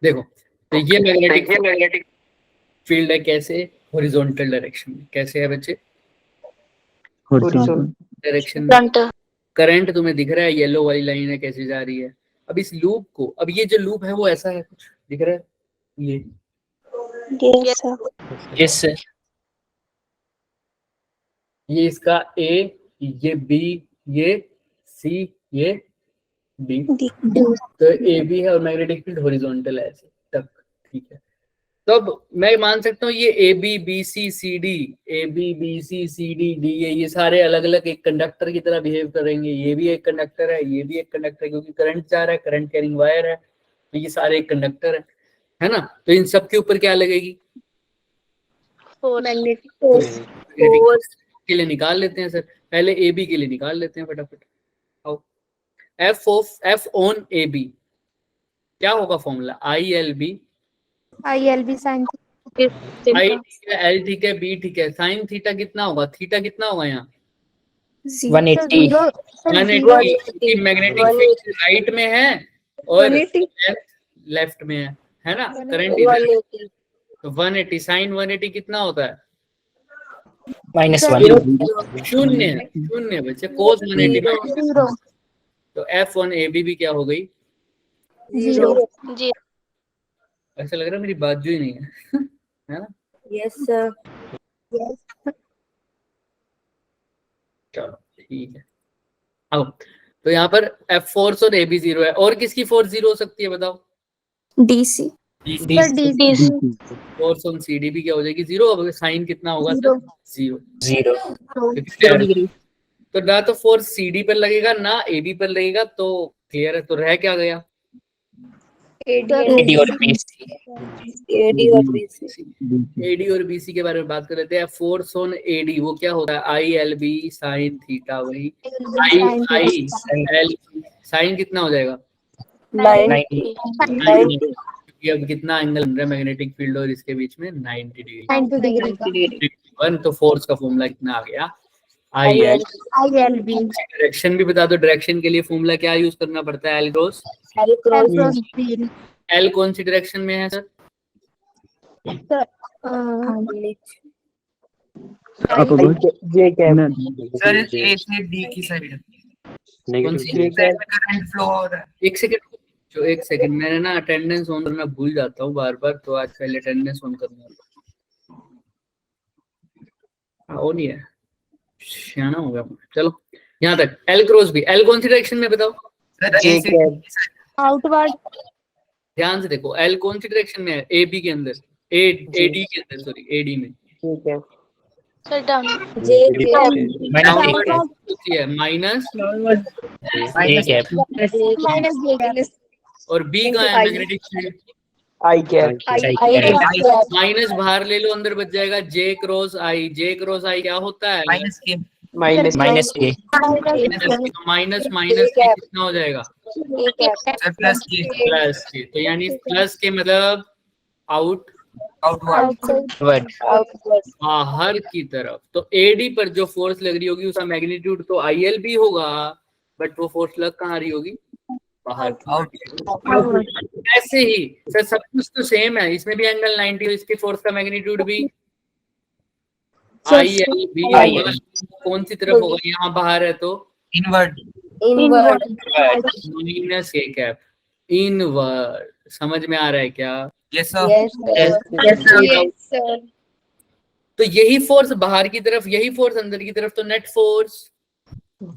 देखो, तो ये मैग्नेटिक फील्ड है, कैसे? हॉरिजॉन्टल डायरेक्शन में। कैसे है बच्चे? हॉरिजॉन्टल डायरेक्शन में। करंट तुम्हें दिख रहा है, येलो वाली लाइन है कैसे जा रही है। अब इस लूप को, अब ये जो लूप है वो ऐसा है, कुछ दिख रहा है ये? Yes sir. ये इसका ए, ये बी, ये सी, ये डी। तो ए बी है और मैग्नेटिक फील्ड हॉरिजॉन्टल है ऐसे तक, ठीक है। तो अब मैं मान सकता हूँ ये A B B C C D, A B B C C D D, ये सारे अलग अलग एक कंडक्टर की तरह बिहेव करेंगे। ये भी एक कंडक्टर है, ये भी एक कंडक्टर है, क्योंकि करंट जा रहा है, करंट कैरिंग वायर है, तो ये सारे एक कंडक्टर है ना। तो इन सब के ऊपर क्या लगेगी? मैग्नेटिक फोर्स के लिए निकाल लेते हैं सर, पहले ए बी के लिए निकाल लेते हैं फटाफट। आओ, एफ ऑन ए बी क्या होगा formula? I L B sine I ठीक है, एल ठीक है, बी ठीक है, साइन थीटा कितना होगा? थीटा कितना होगा यहाँ? 180। 180। मैग्नेटिक फील्ड राइट में है और लेफ्ट में है ना, करंट इधर। तो 180 साइन 180 कितना होता है? -1। शून्य बच्चे, कोस 180। तो एफ ऑन ए बी भी क्या हो गई? 0। ऐसा लग रहा है मेरी बात जो ही नहीं है है ना? Yes sir. चलो ठीक है। अब तो यहाँ पर एफ फोर्स और ए बी 0 है, और किसकी फोर्स 0 हो सकती है बताओ? DC force on C D भी क्या हो जाएगी? 0। अब साइन कितना होगा सर? 0। तो ना तो फोर्स सी डी पर लगेगा ना ए बी पर लगेगा, तो क्लियर है। तो रह क्या गया? एडी और बीसी। एडी और बीसी के बारे में बात कर लेते हैं। फोर्स ऑन एडी वो क्या होता है? I L B sine theta, वही आई एल। साइन कितना हो जाएगा? 90। अब कितना एंगल बन रहा है मैग्नेटिक फील्ड और इसके बीच में? 90 डिग्री। तो फोर्स का फॉर्मूला कितना आ गया? आई एल बी। डायरेक्शन भी बता दो, डायरेक्शन के लिए फॉर्मूला क्या यूज करना पड़ता है? L cross B. एल कौन सी डायरेक्शन में है सर? सर ए से डी की साइड। कौन सी? करंट फ्लो हो रहा है। एक सेकंड मैंने ना अटेंडेंस ऑन करना भूल जाता हूँ बार बार, तो आज पहले अटेंडेंस ऑन करना वो नहीं है, सियाना हो गया। चलो यहाँ तक एल क्रॉस बी। एल कौन सी डायरेक्शन में बताओ? आउटवर्ड। ध्यान से देखो, एल कौन सी डायरेक्शन में है? ए बी के अंदर, ए डी के अंदर, सॉरी ए डी में। ठीक है माइनस और बी का है magnetic field I cap. Minus बाहर ले लो, अंदर बच जाएगा जे क्रॉस आई। जे क्रॉस आई क्या होता है? माइनस के। माइनस के कितना हो जाएगा? प्लस के। तो यानी प्लस के मतलब आउटवर्ड, बाहर की तरफ। तो एडी पर जो फोर्स लग रही होगी उसका मैग्नीट्यूड तो आई एल भी होगा, बट वो फोर्स लग कहाँ रही होगी? बाहर। ऐसे ही सर सब कुछ तो सेम है, इसमें भी एंगल 90 है, इसके फोर्स का मैग्नीट्यूड भी आई एल बी होगा। कौन सी तरफ होगा? यहाँ बाहर है तो इनवर्ड माइनस के कैप इनवर्ड। समझ में आ रहा है क्या? Yes sir. तो यही फोर्स बाहर की तरफ, यही फोर्स अंदर की तरफ, तो नेट फोर्स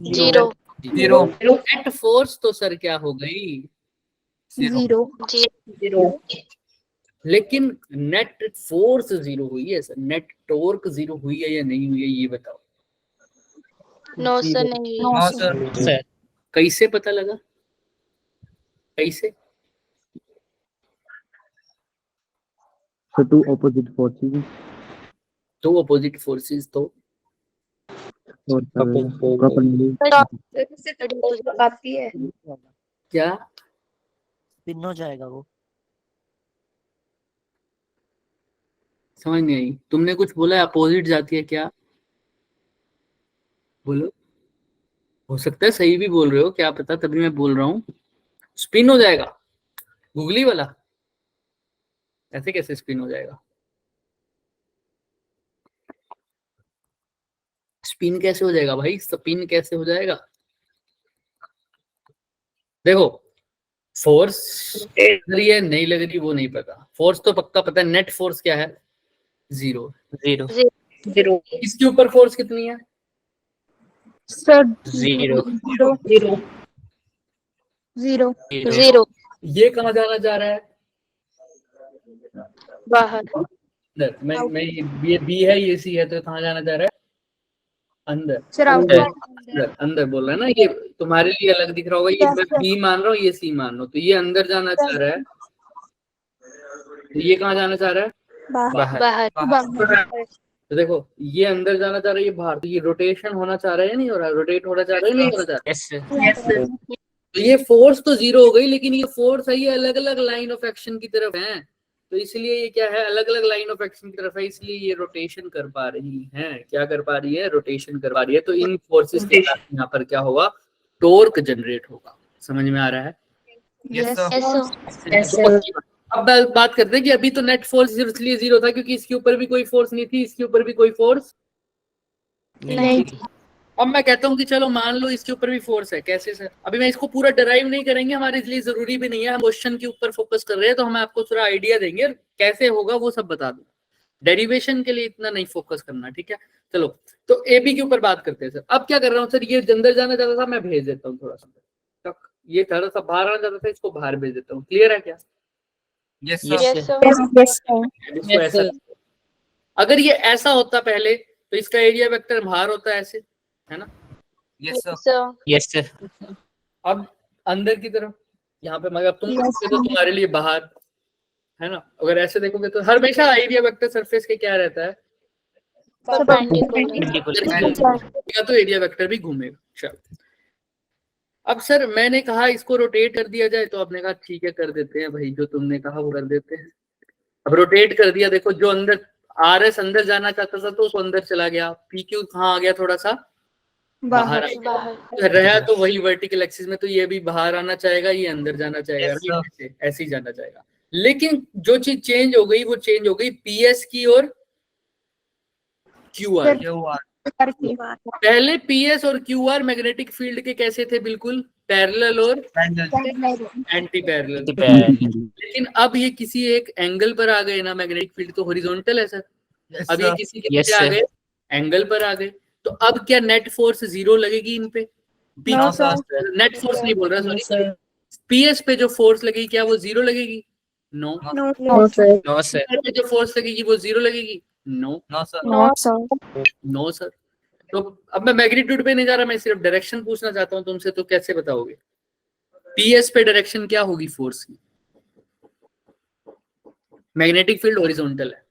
0। नेट फोर्स तो सर क्या हो गई? 0। लेकिन नेट फोर्स 0 हुई है सर, नेट टॉर्क 0 हुई है या नहीं हुई है ये बताओ? नो सर नहीं। कैसे पता लगा? कैसे? Two opposite forces. दो अपोजिट फोर्सेस तो आती है क्या स्पिन हो जाएगा वो। समझ नहीं आई। तुमने कुछ बोला अपोजिट जाती है क्या? बोलो, हो सकता है सही भी बोल रहे हो, क्या पता, तभी मैं बोल रहा हूँ। स्पिन हो जाएगा, गूगली वाला। ऐसे कैसे स्पिन हो जाएगा? स्पिन कैसे हो जाएगा भाई? स्पिन कैसे हो जाएगा? देखो फोर्स लग रही है नहीं लग रही वो नहीं पता, फोर्स तो पक्का पता है। नेट फोर्स क्या है? 0। 0 0 इसके ऊपर फोर्स कितनी है? सर 0 0 0 0 ये कहाँ जाना चाह रहा है? बाहर अंदर। मैं ये बी है ये सी है, तो कहाँ जाना चाह रहा है? अंदर। सर अंदर अंदर बोल रहा है ना। ये तुम्हारे लिए अलग दिख रहा होगा, ये मैं बी मान रहा हूँ ये सी मान रहा हूँ, तो ये अंदर जाना चाह रहा है, तो ये कहाँ जाना चाह रहा है? बाहर बाहर तो देखो ये अंदर जाना चाह रहा है, ये बाहर, तो ये रोटेशन होना चाह रहा है या नहीं हो रहा है? रोटेट होना चाह रहा है नहीं होना चाह रहा है? यस तो ये फोर्स तो 0 हो गई, लेकिन ये फोर्स है ये अलग अलग लाइन ऑफ एक्शन की तरफ है, तो इसलिए ये क्या है? अलग अलग लाइन ऑफ एक्शन की तरफ है, इसलिए ये रोटेशन कर पा रही है। क्या कर पा रही है? रोटेशन कर पा रही है। तो इन फोर्सेस के साथ यहाँ पर क्या होगा? टॉर्क जनरेट होगा। समझ में आ रहा है? यस अब बात करते हैं कि अभी तो नेट फोर्स इसलिए 0 था क्योंकि इसके ऊपर भी कोई फोर्स नहीं थी, इसके ऊपर भी कोई फोर्स नहीं अब मैं कहता हूँ कि चलो मान लो इसके ऊपर भी फोर्स है। कैसे सर? अभी मैं इसको पूरा डराइव नहीं करेंगे, हमारे इसलिए जरूरी भी नहीं है, हम क्वेश्चन के ऊपर फोकस कर रहे हैं, तो हम आपको थोड़ा आइडिया देंगे कैसे होगा वो सब बता दूं। डेरिवेशन के लिए इतना नहीं फोकस करना, ठीक है? चलो तो ए बी के ऊपर बात करते हैं सर। अब क्या कर रहा हूँ सर, ये अंदर जाना चाहता था, मैं भेज देता हूँ थोड़ा सा तक, ये थोड़ा सा बाहर आना चाहता था, इसको बाहर भेज देता हूँ। क्लियर है क्या? यस इसको ऐसा, अगर ये ऐसा होता पहले तो इसका एरिया वेक्टर बाहर होता ऐसे, है ना? यस सर अब अंदर की तरफ यहाँ पे, मगर तुम देखोगे तो तुम्हारे लिए बाहर है ना। अगर ऐसे देखोगे तो हमेशा एरिया वेक्टर सरफेस के क्या रहता है? तो एरिया वेक्टर भी घूमेगा। चलो अब सर मैंने कहा इसको रोटेट कर दिया जाए, तो आपने कहा ठीक है कर देते हैं भाई, जो तुमने कहा वो कर देते हैं। अब रोटेट कर दिया, देखो जो अंदर आर एस अंदर जाना चाहता था तो उसको अंदर चला गया, पी क्यू कहाँ आ गया? थोड़ा सा बाहर रहा, तो वही वर्टिकल एक्सिस में, तो ये भी बाहर आना चाहेगा, ये अंदर जाना चाहेगा, ऐसे ही जाना चाहेगा। लेकिन जो चीज चेंज हो गई वो चेंज हो गई पीएस की और क्यूआर। पहले पीएस और क्यूआर मैग्नेटिक फील्ड के कैसे थे? बिल्कुल पैरेलल और एंटी पैरेलल। लेकिन अब ये किसी एक एंगल पर आ गए ना, मैग्नेटिक फील्ड तो हॉरिजॉन्टल है सर। अब ये किसी के Yes, आ गए एंगल पर आ गए, तो अब क्या नेट फोर्स 0 लगेगी इन पे? नेट फोर्स नहीं बोल रहा, सॉरी, पीएस पे जो फोर्स लगेगी क्या वो 0 लगेगी? नो सर पे जो फोर्स लगेगी वो 0 लगेगी? No sir. तो अब मैं मैग्नीट्यूड पे नहीं जा रहा, मैं सिर्फ डायरेक्शन पूछना चाहता हूँ तुमसे, तो कैसे बताओगे? पीएस पे डायरेक्शन क्या होगी फोर्स की? मैग्नेटिक फील्ड हॉरिजॉन्टल है,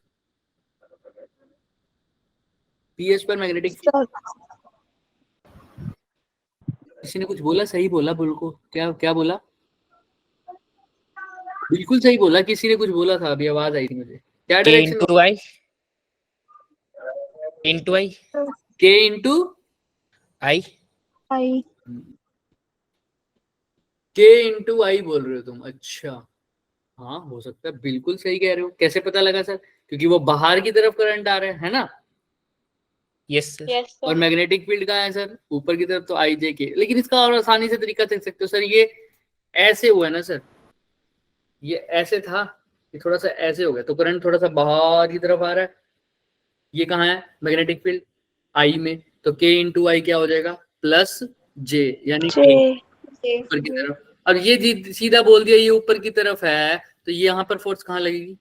पीएस पर मैग्नेटिक फील्ड। किसी ने कुछ बोला? सही बोला बिल्कुल। क्या बोला? बिल्कुल सही बोला। किसी ने कुछ बोला था अभी, आवाज आई थी मुझे। क्या डायरेक्शन? के इंटू आई बोल रहे हो तुम? अच्छा हाँ हो सकता है, बिल्कुल सही कह रहे हो। कैसे पता लगा सर? क्योंकि वो बाहर की तरफ करंट आ रहा है ना। यस और मैग्नेटिक फील्ड का है सर ऊपर की तरफ, तो आई जे के। लेकिन इसका और आसानी से तरीका देख सकते हो सर, ये ऐसे हुआ है ना सर, ये ऐसे था, ये थोड़ा सा ऐसे हो गया, तो करंट थोड़ा सा बाहर की तरफ आ रहा है। ये कहाँ है? मैग्नेटिक फील्ड आई में, तो के इंटू आई क्या हो जाएगा? प्लस जे, यानी ऊपर की तरफ। अब ये सीधा बोल दिया ये ऊपर की तरफ है, तो ये यहाँ पर फोर्स कहाँ लगेगी?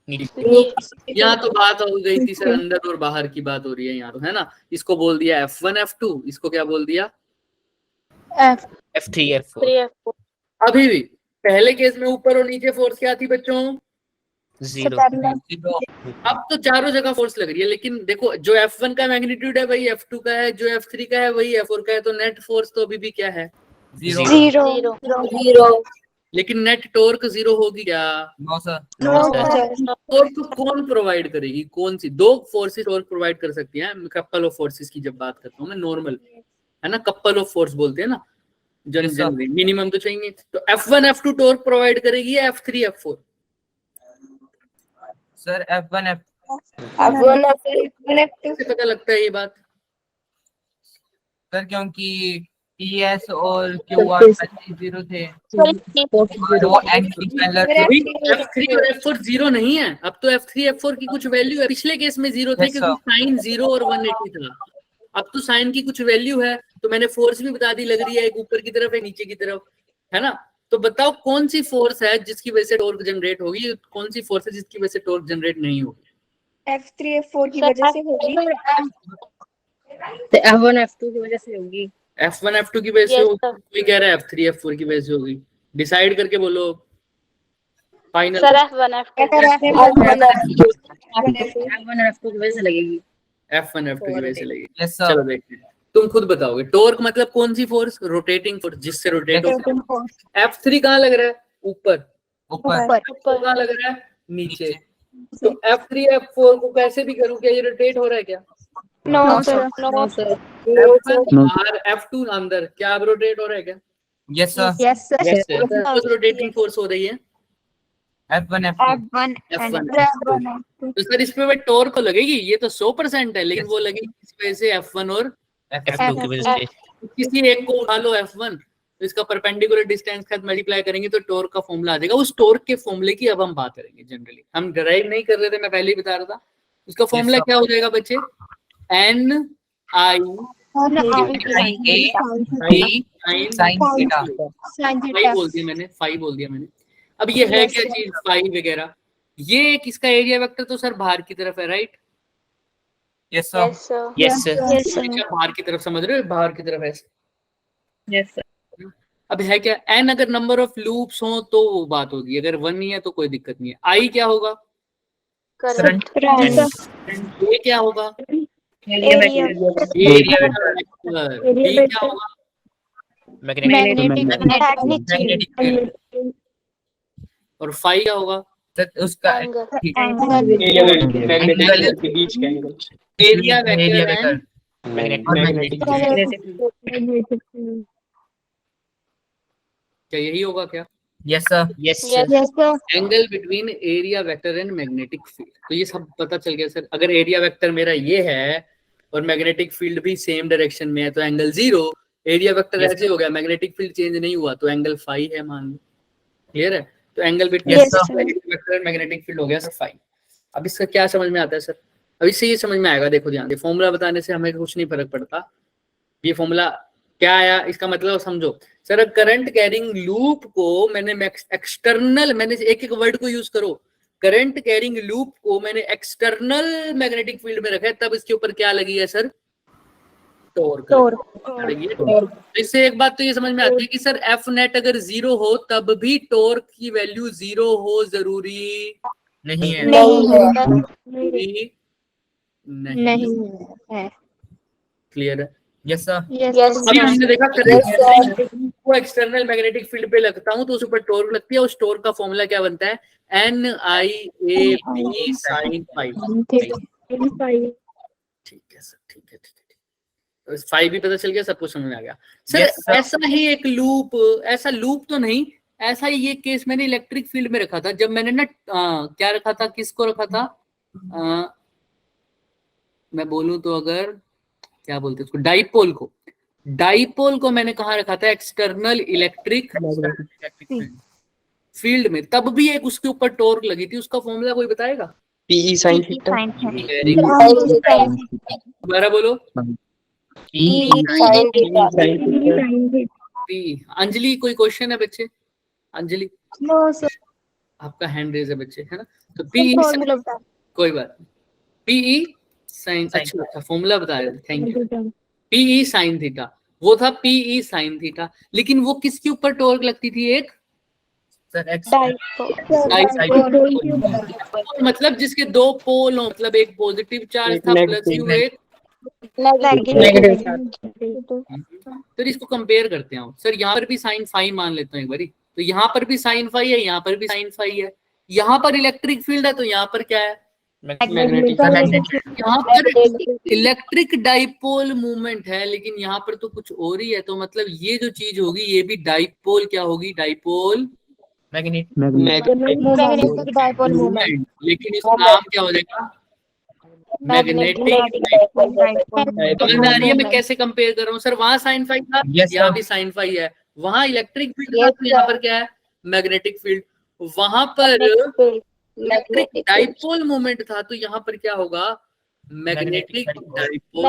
यहाँ तो बात हो गई थी सर अंदर और बाहर की बात हो रही है यहाँ, तो है ना। इसको बोल दिया F1 F2, इसको क्या बोल दिया? F3 F4 अभी भी पहले केस में ऊपर और नीचे फोर्स क्या थी बच्चों? 0 अब तो चारों जगह फोर्स लग रही है, लेकिन देखो जो F1 का मैग्नीट्यूड है वही F2 का है, जो F3 का है वही F4 का है, तो नेट फोर्स तो अभी भी क्या है? 0 लेकिन नेट टॉर्क 0 होगी क्या? टॉर्क कौन प्रोवाइड करेगी? कौन सी दो फोर्सेस टॉर्क प्रोवाइड कर सकती हैं? कपल ऑफ फोर्सेस की जब बात करता हूँ मैं, नॉर्मल है ना, कपल ऑफ फोर्स बोलते हैं ना जनरली, मिनिमम तो चाहिए। तो F1 F2 टॉर्क प्रोवाइड करेगी या F3 F4? सर F1 कैसे पता लगता है ये बात? सर क्योंकि PS और QR पहले 0 थे और वो अभी F3 और F4 जीरो नहीं है, अब तो F3 F4 की कुछ वैल्यू है। पिछले केस में जीरो थे Yes, क्योंकि साइन 0 और 180 था। अब तो साइन की कुछ वैल्यू है, तो मैंने फोर्स भी बता दी, लग रही है एक ऊपर की तरफ एक नीचे की तरफ, है ना? तो बताओ कौन सी फोर्स है जिसकी वजह से टॉर्क जनरेट होगी, कौन सी फोर्स है जिसकी वजह से टॉर्क जनरेट नहीं होगी? F3 F4 की वजह से होगी। तो F1 F2 की वजह से होगी। F1 F2 की वजह से Yes, होगी, sir. कोई कह रहा है F3 F4 की वजह से होगी। डिसाइड करके बोलो final. Sir F1 F2 F1 F2 की वजह से लगेगी। F1 F2 की वजह से लगेगी। Yes, sir. चलो देखते हैं, तुम खुद बताओगे। टॉर्क मतलब कौन सी फोर्स? रोटेटिंग फोर्स, जिससे रोटेट हो। F3 कहाँ लग रहा है? ऊपर। ऊपर कहाँ लग रहा है? नीचे। तो F3 F4 को कैसे भी करूं, क्या ये रोटेट हो रहा है क्या? No sir. No sir. F1 बाहर F2 अंदर, क्या अब रोटेट हो रहा है क्या? Yes, sir. Yes sir. Yes, sir. कौन सी रोटेटिंग फोर्स हो रही है? F1 F2 F1 F1 F2 तो सर इसमें टॉर्क को लगेगी, ये तो 100% है, लेकिन वो लगेगी किस वजह से? F1 और F2 की वजह से। किसी एक को उठा लो F1, तो इसका परपेंडिकुलर डिस्टेंस के साथ मल्टीप्लाई करेंगे तो टॉर्क का फॉर्मूला आ जाएगा। उस टॉर्क के फॉर्मूले की अब हम बात करेंगे। जनरली हम डिराइव नहीं कर रहे थे, मैं पहले ही बता रहा था। उसका फॉर्मूला sir. क्या हो जाएगा बच्चे? N I sin theta. Five बोल दिया मैंने, 5 बोल दिया मैंने। अब ये है क्या चीज 5 वगैरह? ये किसका एरिया वेक्टर तो सर बाहर की तरफ है, right? Yes, sir. Yes, sir. Yes, sir. हमेशा बाहर की तरफ, समझ रहे हो? बाहर की तरफ ऐसे। Yes, sir. अब है क्या? n अगर नंबर ऑफ लूप्स हो तो वो बात होगी, अगर 1 ही है तो कोई दिक्कत नहीं है। I क्या होगा? Current. A क्या होगा? Area vector. Area vector. B क्या होगा? Magnetic. Magnetic field. और phi क्या होगा? सर उसका Angle. एरिया वेक्टर के बीच का angle. Area vector and Magnetic. Magnetic. क्या यही होगा क्या? Yes, sir. Yes, sir. Yes. Angle between area vector and magnetic field. तो ये सब पता चल गया सर। अगर एरिया वेक्टर मेरा ये है और मैग्नेटिक फील्ड भी सेम डायरेक्शन में है तो एंगल 0। Area vector Yes. ऐसे हो गया, मैग्नेटिक फील्ड चेंज नहीं हुआ तो एंगल फाई है, मान लो। क्लियर है? तो angle between Yes, sir. Area vector and magnetic field हो गया सर फाई। अब इसका क्या समझ में आता है सर? अब इससे ये समझ में आएगा, देखो ध्यान से, फॉर्मूला बताने से हमें कुछ नहीं फर्क पड़ता। ये फॉर्मूला क्या आया इसका मतलब समझो सर। करंट कैरिंग लूप को मैंने एक्सटर्नल, मैंने एक एक वर्ड को यूज करो। करंट कैरिंग लूप को मैंने एक्सटर्नल मैग्नेटिक फील्ड में रखा है, तब इसके ऊपर क्या लगी है सर? टॉर्क लगी है। तो इससे एक बात तो ये समझ में आती है कि सर एफ नेट अगर 0 हो तब भी टॉर्क की वैल्यू 0 हो जरूरी नहीं है। जरूरी नहीं है। क्लियर है? Yes, sir. Yes. अभी हमने देखा करंट को एक्सटर्नल मैग्नेटिक फील्ड पे लगता हूं तो उस ऊपर टॉर्क लगती है। उस टॉर्क का फॉर्मूला क्या बनता है? NIAB sin phi. ठीक है सर, ठीक है। फाई भी पता चल गया, सब कुछ समझ में आ गया सर। Yes, sir. ऐसा ही एक लूप, ऐसा लूप तो नहीं, ऐसा ही ये केस मैंने इलेक्ट्रिक फील्ड में रखा था। जब मैंने ना क्या रखा था, किसको रखा था? मैं बोलूं तो अगर क्या बोलते उसको, डाइपोल को। डाइपोल को मैंने कहाँ रखा था? एक्सटर्नल इलेक्ट्रिक फील्ड में। तब भी एक उसके ऊपर टॉर्क लगी थी, उसका फॉर्मूला कोई बताएगा? PE sin theta. दोबारा बोलो। अंजलि, कोई क्वेश्चन है बच्चे? अंजलि, आपका हैंड रेज है बच्चे, है ना? तो पी कोई बात नहीं। पीई साइन, अच्छा फॉर्मूला बता रहे थे, thank you. PE sine theta, वो था पीई साइन थीटा। लेकिन वो किसके ऊपर टॉर्क लगती थी? एक मतलब जिसके 2 पोल हो, मतलब एक पॉजिटिव चार्ज था प्लस यू एक तो इसको कंपेयर करते हैं सर। यहाँ पर भी साइन फाई मान लेते हैं एक बारी, तो यहाँ पर भी साइन फाई है, यहाँ पर भी साइन फाई है। यहाँ पर इलेक्ट्रिक फील्ड है तो यहाँ पर क्या है? यहाँ पर इलेक्ट्रिक डाइपोल मूवमेंट है, लेकिन यहाँ पर तो कुछ और ही है। तो मतलब ये जो चीज होगी ये भी डाइपोल क्या होगी? Dipole Magnetic. Magnetic dipole moment. Movement, लेकिन इसका नाम क्या हो जाएगा? मैग्नेटिक। समझ में आ रही है मैं कैसे कंपेयर कर रहा हूँ सर? वहां साइन फाई था, Yes, यहाँ sir. भी साइन फाई है। वहां इलेक्ट्रिक फील्ड था, तो यहाँ पर क्या है? Magnetic field. वहां पर इलेक्ट्रिक डाइपोल मोमेंट था, तो यहाँ पर क्या होगा? Magnetic dipole.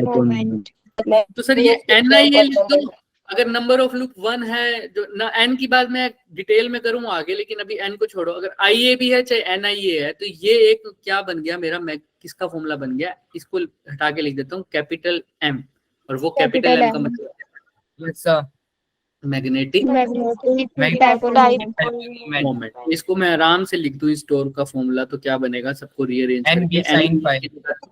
moment. तो सर ये NIA लिख दो। अगर नंबर ऑफ लूप 1 है, जो ना N की बात मैं डिटेल में करूँ आगे, लेकिन अभी N को छोड़ो। अगर IA भी है चाहे NIA है, तो ये एक क्या बन गया मेरा? किसका फॉर्मूला बन गया? इसको हटा के लिख देता हूँ कैपिटल M, और वो कैपिटल M का मतलब Yes, sir. Magnetic Dipole moment. इसको मैं आराम से लिख दूं इस टोर का फॉर्मूला, तो क्या बनेगा? सबको rearrange NB sin phi.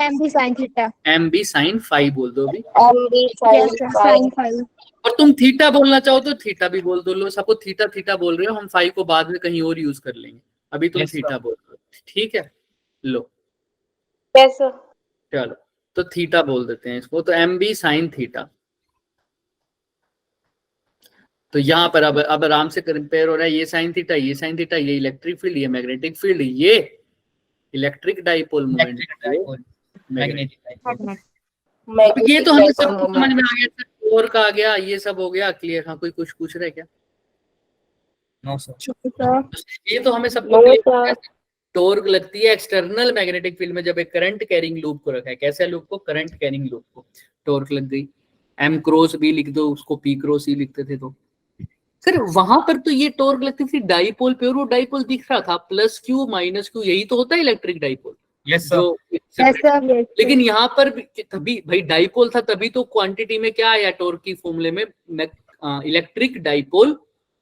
MB sin theta. MB sin phi बोल दो अभी। Yes, sir. Sin phi. और तुम थीटा बोलना चाहो तो थीटा भी बोल दो। लो, सबको थीटा थीटा बोल रहे हो, हम फाई को बाद में कहीं और यूज कर लेंगे, अभी तुम Yes, थीटा sir. बोल रहे हो, ठीक है? लो Yes, sir. चलो, तो थीटा बोल देते हैं इसको, तो MB sin थीटा। तो यहाँ पर अब आराम से कंपेयर हो रहा है, ये साइन थीटा, ये साइन थीटा, ये इलेक्ट्रिक फील्ड, ये मैग्नेटिक फील्ड, ये electric dipole moment, Electric dipole. Magnetic dipole. अब ये तो हमें सब कुछ समझ में आ गया सर। टॉर्क आ गया, ये सब हो गया क्लियर। हाँ, कोई कुछ पूछ रहा है क्या? No, sir. ये तो हमें सबको टॉर्क लगती है एक्सटर्नल मैग्नेटिक फील्ड में, जब एक करंट कैरिंग लूप को रखा है। कैसे लूप को? करंट कैरिंग लूप को टॉर्क लग गई। M क्रॉस B लिख दो, उसको P क्रॉस E लिखते थे। तो सर वहां पर तो ये टॉर्क लगती थी डाइपोल पे, और वो डाइपोल दिख रहा था प्लस Q माइनस Q, यही तो होता है इलेक्ट्रिक डाइपोल। Yes, sir. लेकिन यहाँ पर भी तभी भाई डाइपोल था, तभी तो क्वांटिटी में क्या आया टॉर्क की फॉर्मूले में? Electric dipole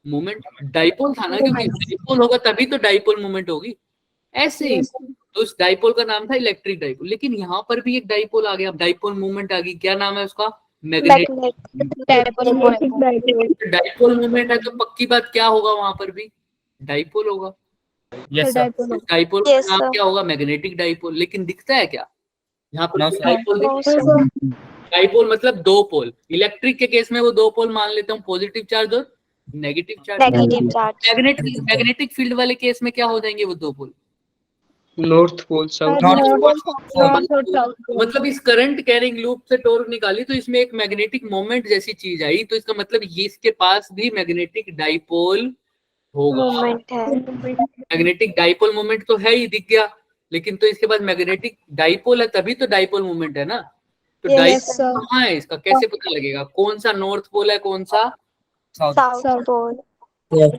moment. डाइपोल था ना, क्योंकि डाइपोल होगा तभी तो डाइपोल मोमेंट होगी। ऐसे ही तो उस डाइपोल का नाम था इलेक्ट्रिक डाइपोल। लेकिन यहाँ पर भी एक डाइपोल आ गया, डाइपोल मोमेंट आ गई। क्या नाम है उसका? मैग्नेटिक डाइपोल मोमेंट है, तो पक्की बात क्या होगा? वहां पर भी डाइपोल होगा। Yes, sir. डाइपोल का नाम क्या होगा? Magnetic dipole. लेकिन दिखता है क्या यहाँ पर? No, sir. डाइपोल डाइपोल मतलब दो पोल। इलेक्ट्रिक के केस में वो दो पोल मान लेता हूँ, पॉजिटिव चार्ज और नेगेटिव चार्ज। मैग्नेटिक फील्ड वाले केस में क्या हो जाएंगे वो दो पोल? नॉर्थ पोल साउथ मतलब इस करंट कैरिंग लूप से टॉर्क निकाली, तो इसमें एक मैग्नेटिक मोमेंट जैसी चीज आई, तो इसका मतलब ये इसके पास भी मैग्नेटिक डाइपोल होगा। मैग्नेटिक डाइपोल मोमेंट तो है ही, दिख गया। लेकिन तो इसके पास मैग्नेटिक डाइपोल है, तभी तो डाइपोल मोमेंट है ना। तो डाइपोल कहाँ है इसका? कैसे पता लगेगा कौन सा नॉर्थ पोल है, कौन सा South.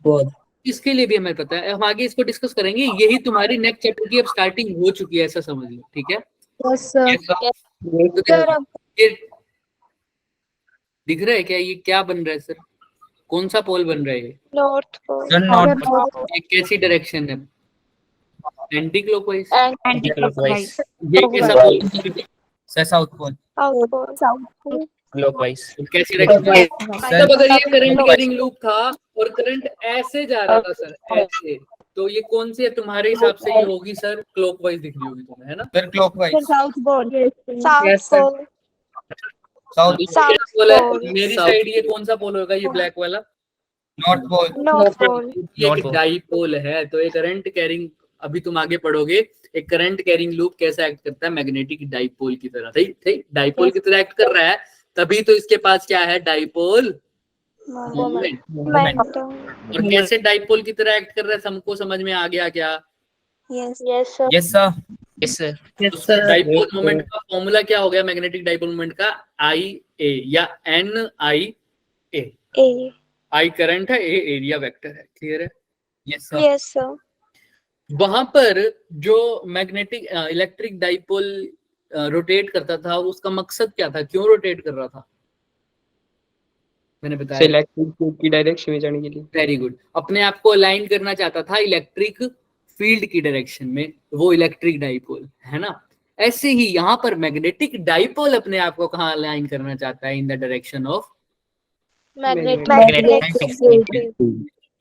पोल? इसके लिए भी हमें पता है। हम आगे इसको डिस्कस करेंगे। यही तुम्हारी नेक्स्ट चैप्टर की अब स्टार्टिंग हो चुकी है, ऐसा समझ लो, ठीक है? Yes, sir. तो ये दिख रहा है क्या? ये क्या बन रहा है सर? कौन सा पोल बन रहा है ये? North pole. Sun north. ये कैसी डायरेक्शन है? Anti clockwise. Clockwise. ये कैसा पोल? Sir, South pole. South pole. Clockwise. कैसी डायरेक्शन? Sir, मतलब अगर ये करंट कैरिंग लूप था और करंट ऐसे जा रहा था सर, ऐसे, तो ये कौन सी है तुम्हारे हिसाब से? ये होगी सर क्लॉकवाइज दिख रही होगी तुम्हें, है ना? sir, clockwise. South Yes, sir. pole. South. South पोल है। pole. मेरी साइड ये कौन सा पोल होगा? ये ब्लैक वाला North pole. North pole. ये North एक pole. डाइपोल है। तो एक करंट कैरिंग, अभी तुम आगे पढ़ोगे एक करंट कैरिंग लूप कैसा एक्ट करता है? मैग्नेटिक डाइपोल की तरह। ठीक, डाइपोल की तरह एक्ट कर रहा है, तभी तो इसके पास क्या है? Dipole moment. Momentum. और कैसे डाइपोल की तरह एक्ट कर रहा है, हमको समझ में आ गया क्या? Yes, sir. Yes, sir. Yes, sir. Yes, sir. Dipole moment का फॉर्मूला क्या हो गया? मैग्नेटिक डाइपोल मोमेंट का IA या NIA। A. I करंट है, A एरिया वेक्टर है। क्लियर है? Yes, sir. Yes, sir. वहां पर जो मैग्नेटिक इलेक्ट्रिक डाइपोल रोटेट करता था, उसका मकसद क्या था? क्यों रोटेट कर रहा था? मैंने बताया, इलेक्ट्रिक फील्ड की डायरेक्शन में जाने के लिए। Very good. अपने आप को अलाइन करना चाहता था इलेक्ट्रिक फील्ड की डायरेक्शन में, वो इलेक्ट्रिक डाइपोल है ना। ऐसे ही यहाँ पर मैग्नेटिक डाइपोल अपने आप को कहाँ अलाइन करना चाहता है? In the direction of Magnetic field.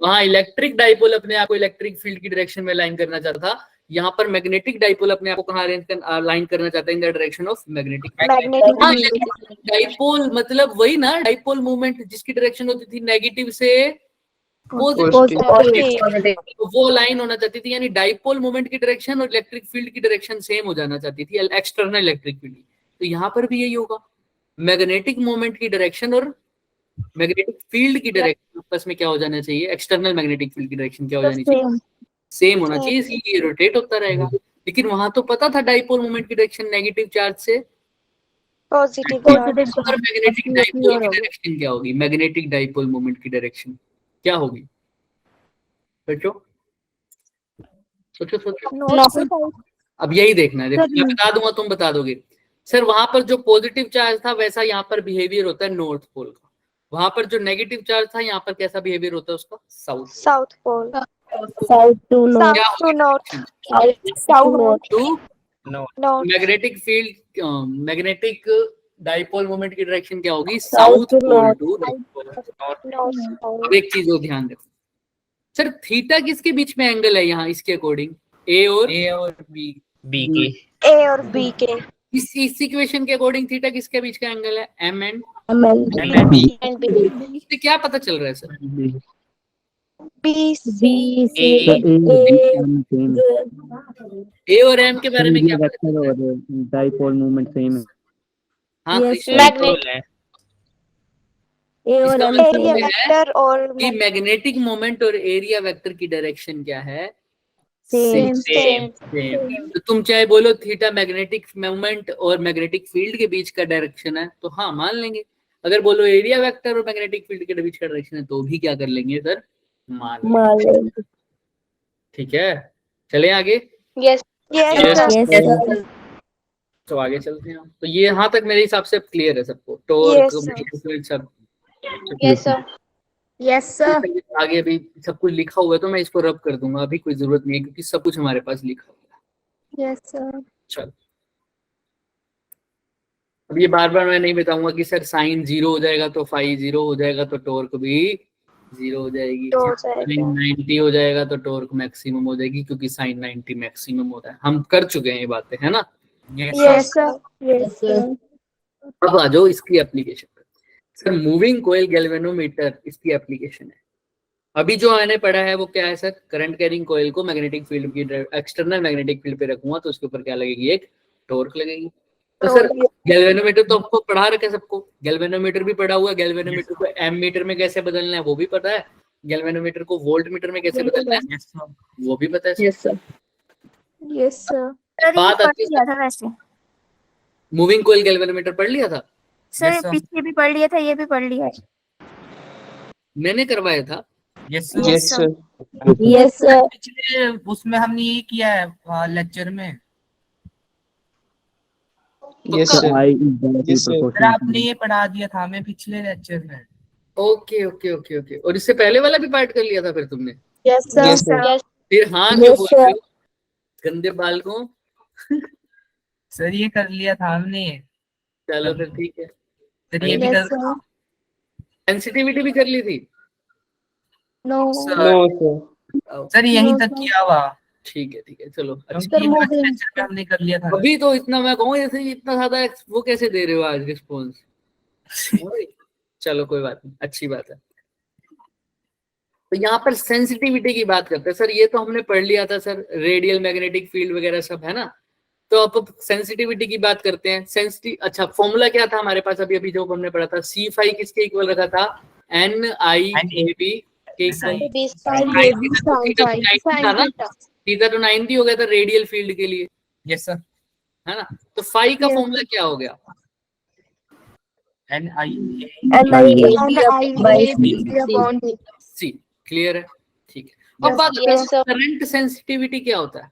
वहाँ इलेक्ट्रिक डाइपोल अपने आप को इलेक्ट्रिक फील्ड की डायरेक्शन में अलाइन करना चाहता था। यहाँ पर मैग्नेटिक डाइपोल अपने आप को कहाँ अलाइन करना चाहता है? In the direction of magnetic Magnetic dipole. मतलब वही ना डाइपोल मूवमेंट जिसकी डायरेक्शन होती थी नेगेटिव से पॉजिटिव। Positive. तो वो लाइन होना चाहती थी, यानी डाइपोल मोमेंट की डायरेक्शन और इलेक्ट्रिक फील्ड की डायरेक्शन सेम हो जाना चाहती थी, एक्सटर्नल इलेक्ट्रिक फील्ड। तो यहाँ पर भी यही होगा, मैग्नेटिक मोमेंट की डायरेक्शन और मैग्नेटिक फील्ड की डायरेक्शन आपस में क्या हो जाना चाहिए, एक्सटर्नल मैग्नेटिक फील्ड की डायरेक्शन क्या हो जानी चाहिए, सेम होना चाहिए, इसलिए रोटेट होता रहेगा। लेकिन वहां तो पता था डाइपोल मोमेंट की डायरेक्शन नेगेटिव चार्ज से Positive Positive charge. और मैग्नेटिक डाइपोल की डायरेक्शन क्या होगी, मैग्नेटिक डाइपोल मोमेंट की डायरेक्शन क्या होगी? सोचो सोचो सोचो। North side. अब यही देखना है, देखो मैं बता दूंगा तुम बता दोगे। सर वहां पर जो पॉजिटिव चार्ज था वैसा यहाँ पर बिहेवियर होता है नॉर्थ पोल का, वहां पर जो नेगेटिव चार्ज था यहाँ पर कैसा बिहेवियर होता है उसका, south. South pole. South to north. क्या South to north. South to North. Magnetic field, magnetic dipole moment की डायरेक्शन क्या होगी, South south to pole north. To. North pole. अब एक चीज और ध्यान रखो सर, थीटा किसके बीच में एंगल है यहाँ इसके अकॉर्डिंग, ए और बी के A और B के. इस इक्वेशन के अकॉर्डिंग थीटा किसके बीच का एंगल है, एम एंड And B. इससे क्या पता चल रहा है sir? B, C. B C ए और एम के बारे में क्या पता चल रहा है? डाइपोल मोमेंट सेम है। हाँ Yes, कृष्ण, Magnet. A और इसका M मतलब Area है vector और कि मैग्नेटिक मोमेंट और एरिया वेक्टर की डायरेक्शन क्या है, Same. same. सेम। तो तुम चाहे बोलो थीटा मैग्नेटिक मोमेंट और मैग्नेटिक फील्ड के बीच का डायरेक्शन है तो हाँ मान लेंगे, अगर बोलो एरिया वेक्टर और मैग्नेटिक फील्ड के बीच का डायरेक्शन है तो भी क्या कर लेंगे सर, मान लेंगे। ठीक है, चले आगे। Yes. Yes. sir. तो आगे चलते हैं हम। तो ये यहाँ तक मेरे हिसाब से क्लियर है सबको, टॉर्क सब। Yes, sir. Yes sir. आगे अभी सब कुछ लिखा हुआ है तो मैं इसको रब कर दूंगा, अभी कोई जरूरत नहीं है क्योंकि सब कुछ हमारे पास लिखा हुआ है। Yes sir. चल अब ये बार बार मैं नहीं बताऊंगा कि सर साइन 0 हो जाएगा तो फाई 0 हो जाएगा तो टॉर्क भी 0 हो जाएगी, तो हो जाएगा। साइन 90 हो जाएगा तो टॉर्क मैक्सिमम हो जाएगी, क्योंकि साइन 90 मैक्सिमम होता है, हम कर चुके हैं ये बातें, है ना। Yes, sir. Yes sir. अब आ जाओ इसकी एप्लीकेशन पर। सर मूविंग कोयल गैल्वेनोमीटर इसकी एप्लीकेशन है। अभी जो मैंने पढ़ा है वो क्या है सर, करंट कैरिंग कोयल को मैग्नेटिक फील्ड की एक्सटर्नल मैग्नेटिक फील्ड पे रखूंगा तो उसके ऊपर क्या लगेगी, एक टॉर्क लगेगी। तो सर गैल्वेनोमीटर तो आपको पढ़ा रखा है सबको, गैल्वेनोमीटर भी पढ़ा हुआ है, गैल्वेनोमीटर को एम मीटर में कैसे बदलना है वो भी पता है, गैल्वेनोमीटर को वोल्ट मीटर में कैसे बदलना है वो भी पता है। Yes sir. Yes sir. बात आती है वैसे मूविंग कोयल गैल्वेनोमीटर पढ़ लिया था, सर, Yes, sir. पीछे भी पढ़ लिया था, ये भी पढ़ लिया है। मैंने करवाया था। Yes Yes sir. Yes sir. पिछले उसमें हमने ये किया है लेक्चर में। यस पक्का? सर आपने ये पढ़ा दिया था हमें पिछले लेक्चर में। ओके ओके ओके ओके, और इससे पहले वाला भी पार्ट कर लिया था फिर तुमने? Yes sir. Yes, sir. Yes. फिर हाँ क्यों Yes, बोल sir. रहे हो गंदे बालकों? सर ये कर लिया था हमने। चलो फिर ठीक है। सर ये भी Yes कर sir. सेंसिटिविटी भी कर ली थी? No. No sir. सर यहीं No, तक sir. किया हुआ, ठीक है चलो अच्छा। क्योंकि लास्ट लेक्चर में हमने कर लिया था। अभी तो इतना मैं कहूँ जैसे इतना ज्यादा वो कैसे दे रहे हो आज रिस्पॉन्स? चलो कोई बात नहीं, अच्छी बात है। तो यहाँ पर सेंसिटिविटी की बात करते हैं सर, ये तो हमने पढ़ लिया था सर, रेडियल मैग्नेटिक फील्ड वगैरह सब है ना। तो अब सेंसिटिविटी की बात करते हैं। अच्छा फॉर्मूला क्या था हमारे पास अभी अभी जो हमने पढ़ा था, सी फाई किसके इक्वल रखा था, एन आई ए बी के equal. B Sin side. AB sin phi. था ना, थीटा तो 90 हो गया था रेडियल फील्ड के लिए, यस सर। है ना। तो फाई का Yes. फॉर्मूला क्या हो गया? N I And I A B upon B. C. Clear है, ठीक है। अब Yes, बात yes, sir. करंट सेंसिटिविटी क्या होता है?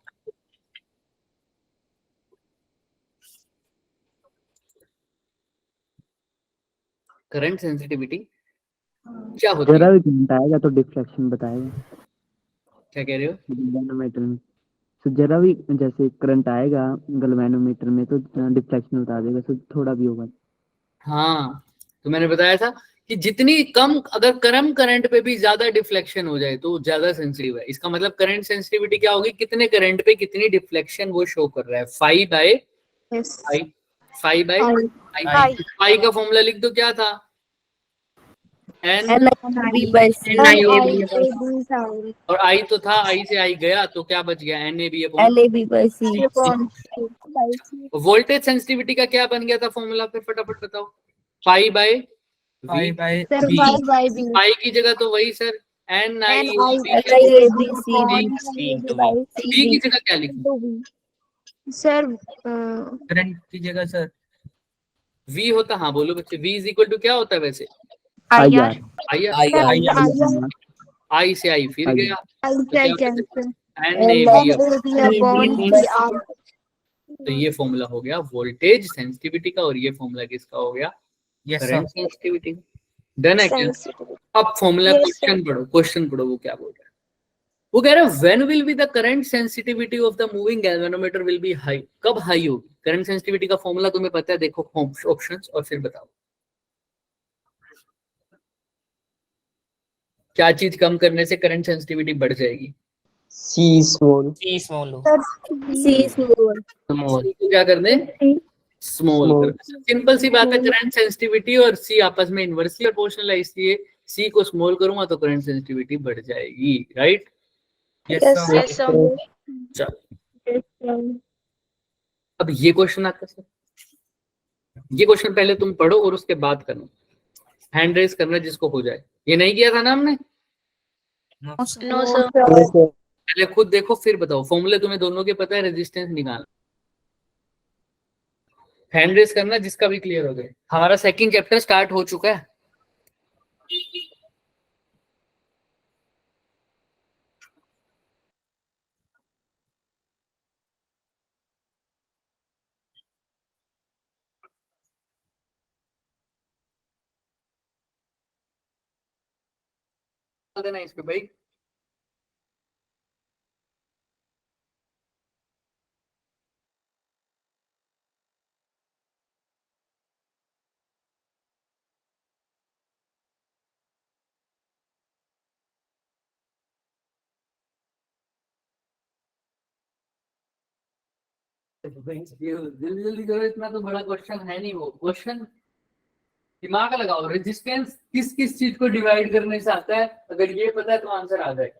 करंट सेंसिटिविटी क्या होती है? जरा भी करंट आएगा तो डिफ्लेक्शन बताएगा क्या कह रहे हो? गैल्वेनोमीटर में। तो जरा भी जैसे करंट आएगा गैल्वेनोमीटर में तो डिफ्लेक्शन बता देगा, तो थोड़ा भी होगा। हाँ तो मैंने बताया था कि जितनी कम, अगर कम करंट पे भी ज्यादा डिफ्लेक्शन हो जाए तो ज्यादा सेंसिटिव है। इसका मतलब करंट सेंसिटिविटी क्या होगी, कितने करंट पे कितनी डिफ्लेक्शन वो शो कर रहा है। Five by Yes. Five by I. Five का फॉर्मूला लिख दो, क्या था? एन और आई तो था, आई से आई गया तो क्या बच गया, NAB अपॉन वोल्टेज सेंसिटिविटी का क्या बन गया था फॉर्मूला, फिर फटाफट बताओ। Pi by pi by sir B. By B pi की जगह तो वही सर NI बी की जगह क्या लिखूं, सर करंट की जगह सर V होता, हाँ बोलो बच्चे, V इज इक्वल टू क्या होता है वैसे, IR आई से आई फिर गया कैंसर NAB तो ये फॉर्मूला हो गया वोल्टेज सेंसिटिविटी का, और ये फॉर्मूला किसका हो गया, yes current sir. Sensitivity. Done है क्या? अब फॉर्मूला क्वेश्चन पढ़ो, क्वेश्चन पढ़ो वो क्या बोल रहा है। वो कह रहा है when will be the current sensitivity of the moving galvanometer will be high, कब हाई होगी करंट सेंसिटिविटी का फॉर्मूला तुम्हें पता है, देखो ऑप्शंस और फिर बताओ क्या चीज कम करने से करंट सेंसिटिविटी बढ़ जाएगी। सी स्मॉल क्या कर दे, स्मॉल। सिंपल सी बात है, करंट सेंसिटिविटी और सी आपस में इनवर्सली प्रोपोर्शनल है, इसलिए सी को स्मॉल करूंगा तो करंट सेंसिटिविटी बढ़ जाएगी, राइट। Yes sir. चलो अब ये क्वेश्चन आता है, ये क्वेश्चन पहले तुम पढ़ो और उसके बाद करना, हैंड रेज करना जिसको हो जाए। ये नहीं किया था ना हमने, नो सर पहले खुद देखो फिर बताओ। फॉर्मूले तुम्हें दोनों के पता है, रेजिस्टेंस निकालना। हैंड रेज करना जिसका भी क्लियर हो गया। हमारा सेकंड चैप्टर स्टार्ट हो चुका है। देना इस पे भाई। जल्दी जल्दी करो, इतना तो बड़ा क्वेश्चन है नहीं। वो क्वेश्चन दिमाग लगाओ, रेजिस्टेंस किस किस चीज को डिवाइड करने से आता है, अगर ये पता है तो आंसर आ जाएगा।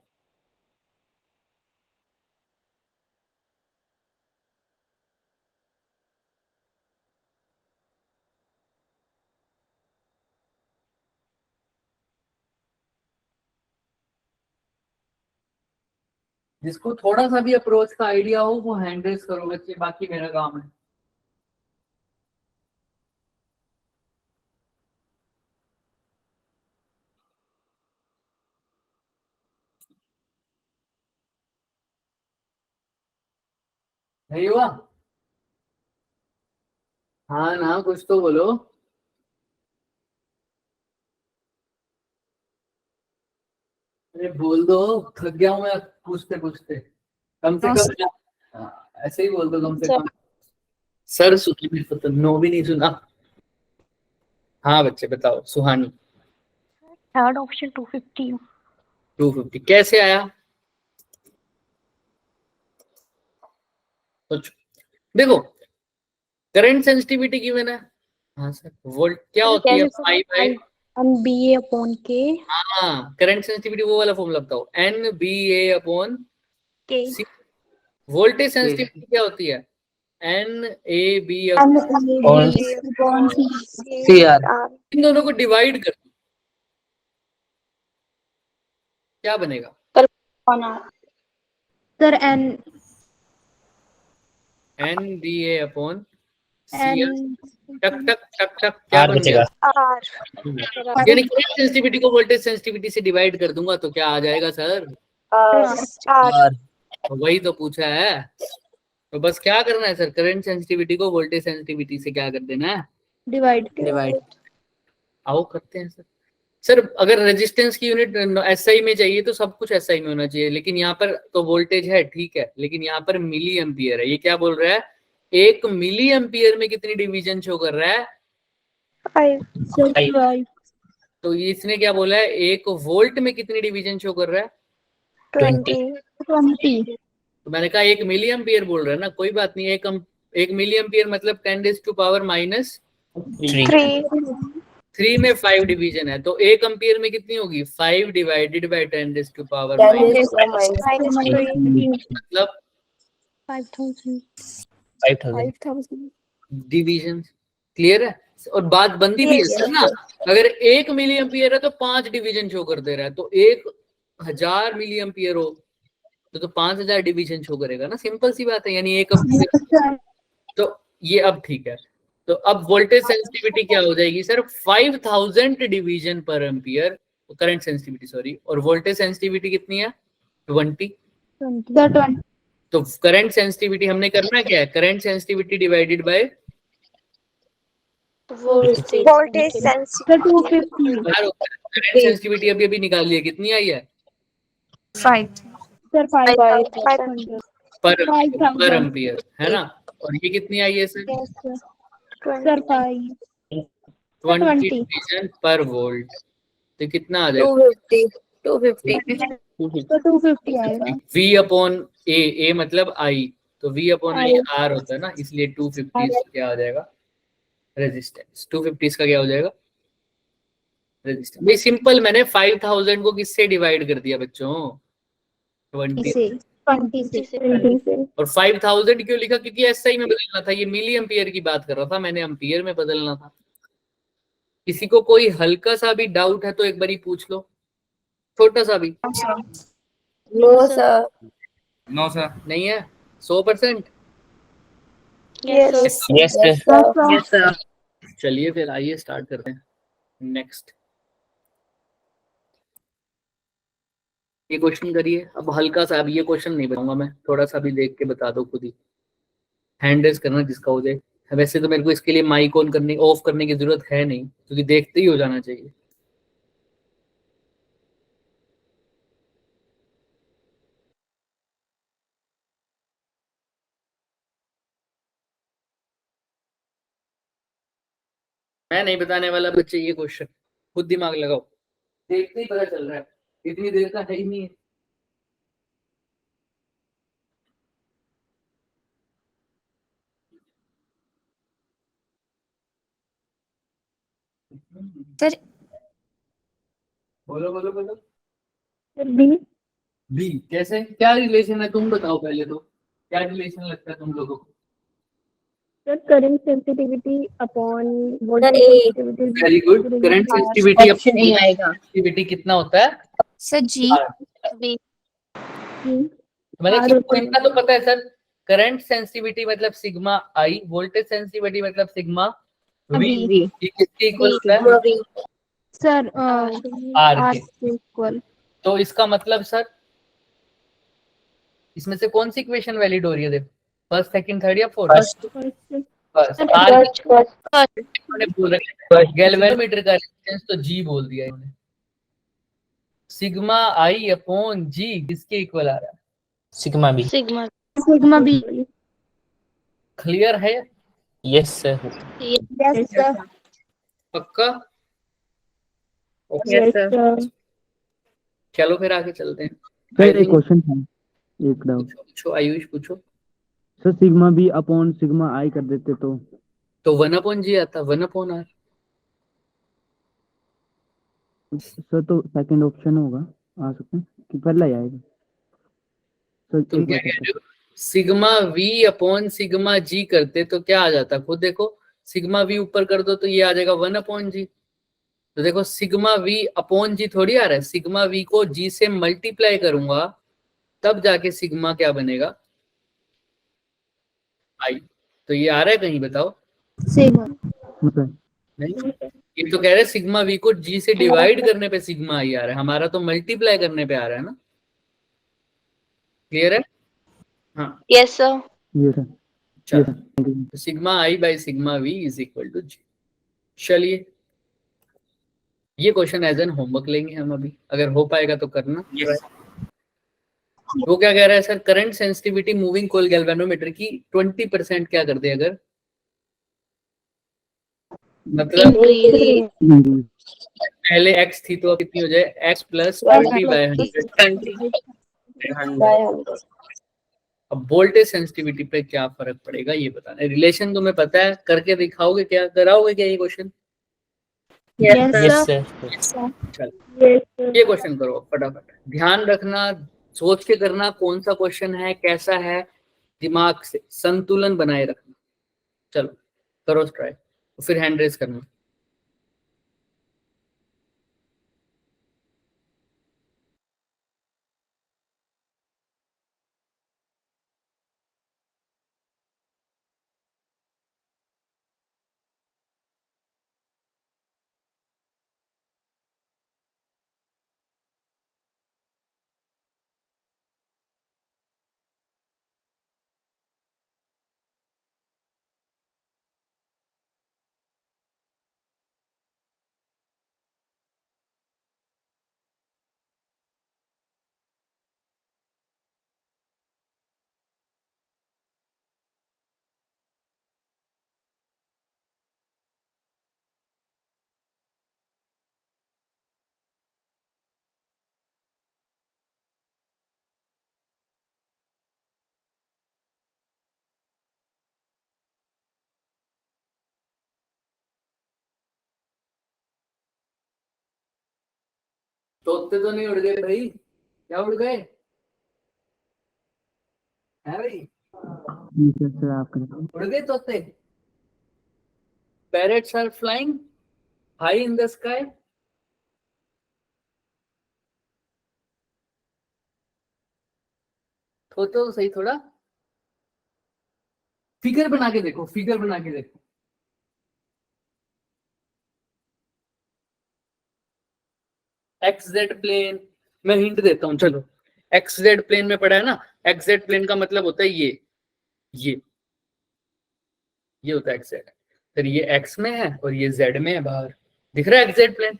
जिसको थोड़ा सा भी अप्रोच का आइडिया हो वो हैंड रेज करो बच्चे, बाकी मेरा काम है। नहीं हुआ? हाँ ना, कुछ तो बोलो। अरे बोल दो, थक गया हूँ मैं पूछते पूछते। कम से कम ऐसे ही बोल दो, कम से कम। सर सुनी मेरे को तो नो भी नहीं सुना। हाँ बच्चे बताओ। सुहानी थर्ड ऑप्शन 250 250 कैसे आया? कुछ देखो, करंट सेंसिटिविटी की मैंने, हाँ सर वोल्ट क्या होती है, pi by NBA upon K हाँ करंट सेंसिटिविटी वो वाला फॉर्मूला बताओ, NBA upon K voltage sensitivity क्या होती है, NAB अपॉन CR इन दोनों को डिवाइड कर क्या बनेगा, सर NBA अपॉन टक टक टक टक क्या बन गया, यानी करंट सेंसिटिविटी को वोल्टेज सेंसिटिविटी से डिवाइड कर दूंगा तो क्या आ जाएगा सर, तो वही तो पूछा है। तो बस क्या करना है सर, करंट सेंसिटिविटी को वोल्टेज सेंसिटिविटी से क्या कर देना है, डिवाइड। आओ करते हैं सर। सर अगर रेजिस्टेंस की यूनिट SI में चाहिए तो सब कुछ SI में होना चाहिए, लेकिन यहाँ पर तो वोल्टेज है ठीक है, लेकिन यहाँ पर मिली एम्पियर है। ये क्या बोल रहा है, 1 मिली एम्पियर में कितनी डिवीजन शो कर रहा है, 5 तो इसने क्या बोला है, 1 वोल्ट में कितनी डिवीजन शो कर रहा है, 20 तो मैंने कहा 1 मिली एम्पियर बोल रहा है ना, कोई बात नहीं। 1 मिली एम्पियर मतलब 10⁻⁻³ 3 में 5 डिवीजन है तो 1 एम्पियर में कितनी होगी 5 divided by 10 raised to power मतलब 5000 5000 डिवीजन। क्लियर है? और बात बनती भी है सर ना, अगर 1 मिली एम्पियर है तो 5 डिवीजन शो कर दे रहा है, तो 1000 मिली एम्पियर हो तो 5000 डिवीजन शो करेगा ना, सिंपल सी बात है। यानी 1 एम्पियर तो ये अब ठीक है। तो अब वोल्टेज सेंसिटिविटी क्या हो जाएगी सर 5000 डिवीजन पर एम्पियर, करंट सेंसिटिविटी सॉरी, और वोल्टेज सेंसिटिविटी कितनी है 20। तो करंट सेंसिटिविटी हमने करना क्या है, current sensitivity divided by voltage sensitivity current sensitivity अभी अभी निकाल लिया, कितनी आई है 5 पर एम्पियर, है ना। और ये कितनी आई है सर 20 डिवीजन पर वोल्ट, तो कितना आ जाएगा 250 आएगा। V अपॉन ए मतलब I, तो V अपॉन आई R होता है ना, इसलिए 250 इसका क्या हो जाएगा रेजिस्टेंस, 250 इसका क्या हो जाएगा रेजिस्टेंस। भाई सिंपल, मैंने 5000 को किससे डिवाइड कर दिया बच्चों 20 से। और 5000 क्यों लिखा, क्योंकि ऐसा ही में बदलना था, ये मिली एम्पियर की बात कर रहा था, मैंने एम्पियर में बदलना था। किसी को कोई हल्का सा भी डाउट है तो एक बारी पूछ लो, छोटा सा भी। No sir. No sir. नहीं है 100%। Yes yes sir yes sir चलिए फिर आइए स्टार्ट करते हैं नेक्स्ट। ये क्वेश्चन करिए अब हल्का सा, अब ये क्वेश्चन नहीं बताऊंगा मैं, थोड़ा सा भी देख के बता दो खुद ही, हैंड रेज करना जिसका हो जाए। वैसे तो मेरे को इसके लिए माइक ऑन करने ऑफ करने की जरूरत है नहीं, क्योंकि देखते ही हो जाना चाहिए। मैं नहीं बताने वाला बच्चे, ये क्वेश्चन खुद दिमाग लगाओ, देखते ही पता चल रहा है, इतनी देर का है ही नहीं है। सर बोलो बोलो बोलो। बी कैसे, क्या रिलेशन है तुम बताओ पहले तो, क्या रिलेशन लगता है तुम लोगों को। Current sensitivity upon very good, current sensitivity option A आएगा। सेंसिटिविटी कितना होता है सर जी मतलब इसको इतना तो पता है सर, करंट सेंसिटिविटी मतलब सिग्मा आई, वोल्टेज सेंसिटिविटी मतलब सिग्मा वी, ये किसके इक्वल होता है सर आर के। तो इसका मतलब सर इसमें से कौन सी इक्वेशन वैलिड हो रही है, देखो फर्स्ट सेकंड थर्ड या फोर्थ। फर्स्ट आर ने बोल रखा है गैल्वेनोमीटर का रेजिस्टेंस, तो जी बोल दिया इन्होंने। सिग्मा आई अपॉन जी किसके इक्वल आ रहा है sigma B sigma B. Clear है यस सर पक्का। यस सर चलो फिर आगे चलते हैं। सर एक क्वेश्चन था, एक डाउट। पूछो आयुष पूछो। Sir sigma B upon sigma I कर देते तो 1 अपॉन जी आता, 1 अपॉन आर। सर तो सेकंड ऑप्शन होगा, आ सकते हैं कि पहला ही आएगा सर। तुम क्या कह रहे हो, सिग्मा वी अपॉन सिग्मा जी करते तो क्या आ जाता, खुद देखो, सिग्मा वी ऊपर कर दो तो ये आ जाएगा 1 अपॉन जी। तो देखो सिग्मा वी अपॉन जी थोड़ी आ रहा है, सिग्मा वी को जी से मल्टीप्लाई करूंगा तब जाके सिग्मा क्या बनेगा आई। तो ये आ रहा है कहीं बताओ नहीं, ये तो कह रहे सिग्मा वी को जी से डिवाइड करने पे सिग्मा आई आ रहा है, हमारा तो मल्टीप्लाई करने पे आ रहा है ना। क्लियर है? हाँ यस सर। ये सर चलो sigma I by sigma V is equal to G. चलिए ये क्वेश्चन एज एन होमवर्क लेंगे हम अभी, अगर हो पाएगा तो करना। वो क्या कह रहा है sir, current sensitivity moving coil galvanometer की 20% क्या कर दे अगर, मतलब पहले x थी तो अब कितनी हो जाए x प्लस 20/100। अब वोल्टेज सेंसिटिविटी पे क्या फर्क पड़ेगा ये बताना है। रिलेशन तुम्हें पता है, करके दिखाओगे क्या, कराओगे क्या ये question. Yes, sir. Yes, sir. Yes, sir. ये क्वेश्चन करो फटाफट, ध्यान रखना, सोच के करना कौन सा क्वेश्चन है, कैसा है, दिमाग से संतुलन बनाए रखना। चलो करो ट्राई, फिर हैंड रेस करना। तोते तो नहीं उड़ गए भाई, क्या उड़ गए है भाई? ठीक है सर, आप करें। उड़ गए तोते। Parrots are flying high in the sky. तो सही, थोड़ा फिगर बना के देखो, फिगर बना के देखो। XZ प्लेन, मैं हिंट देता हूँ, चलो XZ प्लेन में पढ़ा है ना, XZ प्लेन का मतलब होता है ये होता है XZ। फिर ये X में है और ये Z में है बाहर, दिख रहा है XZ plane?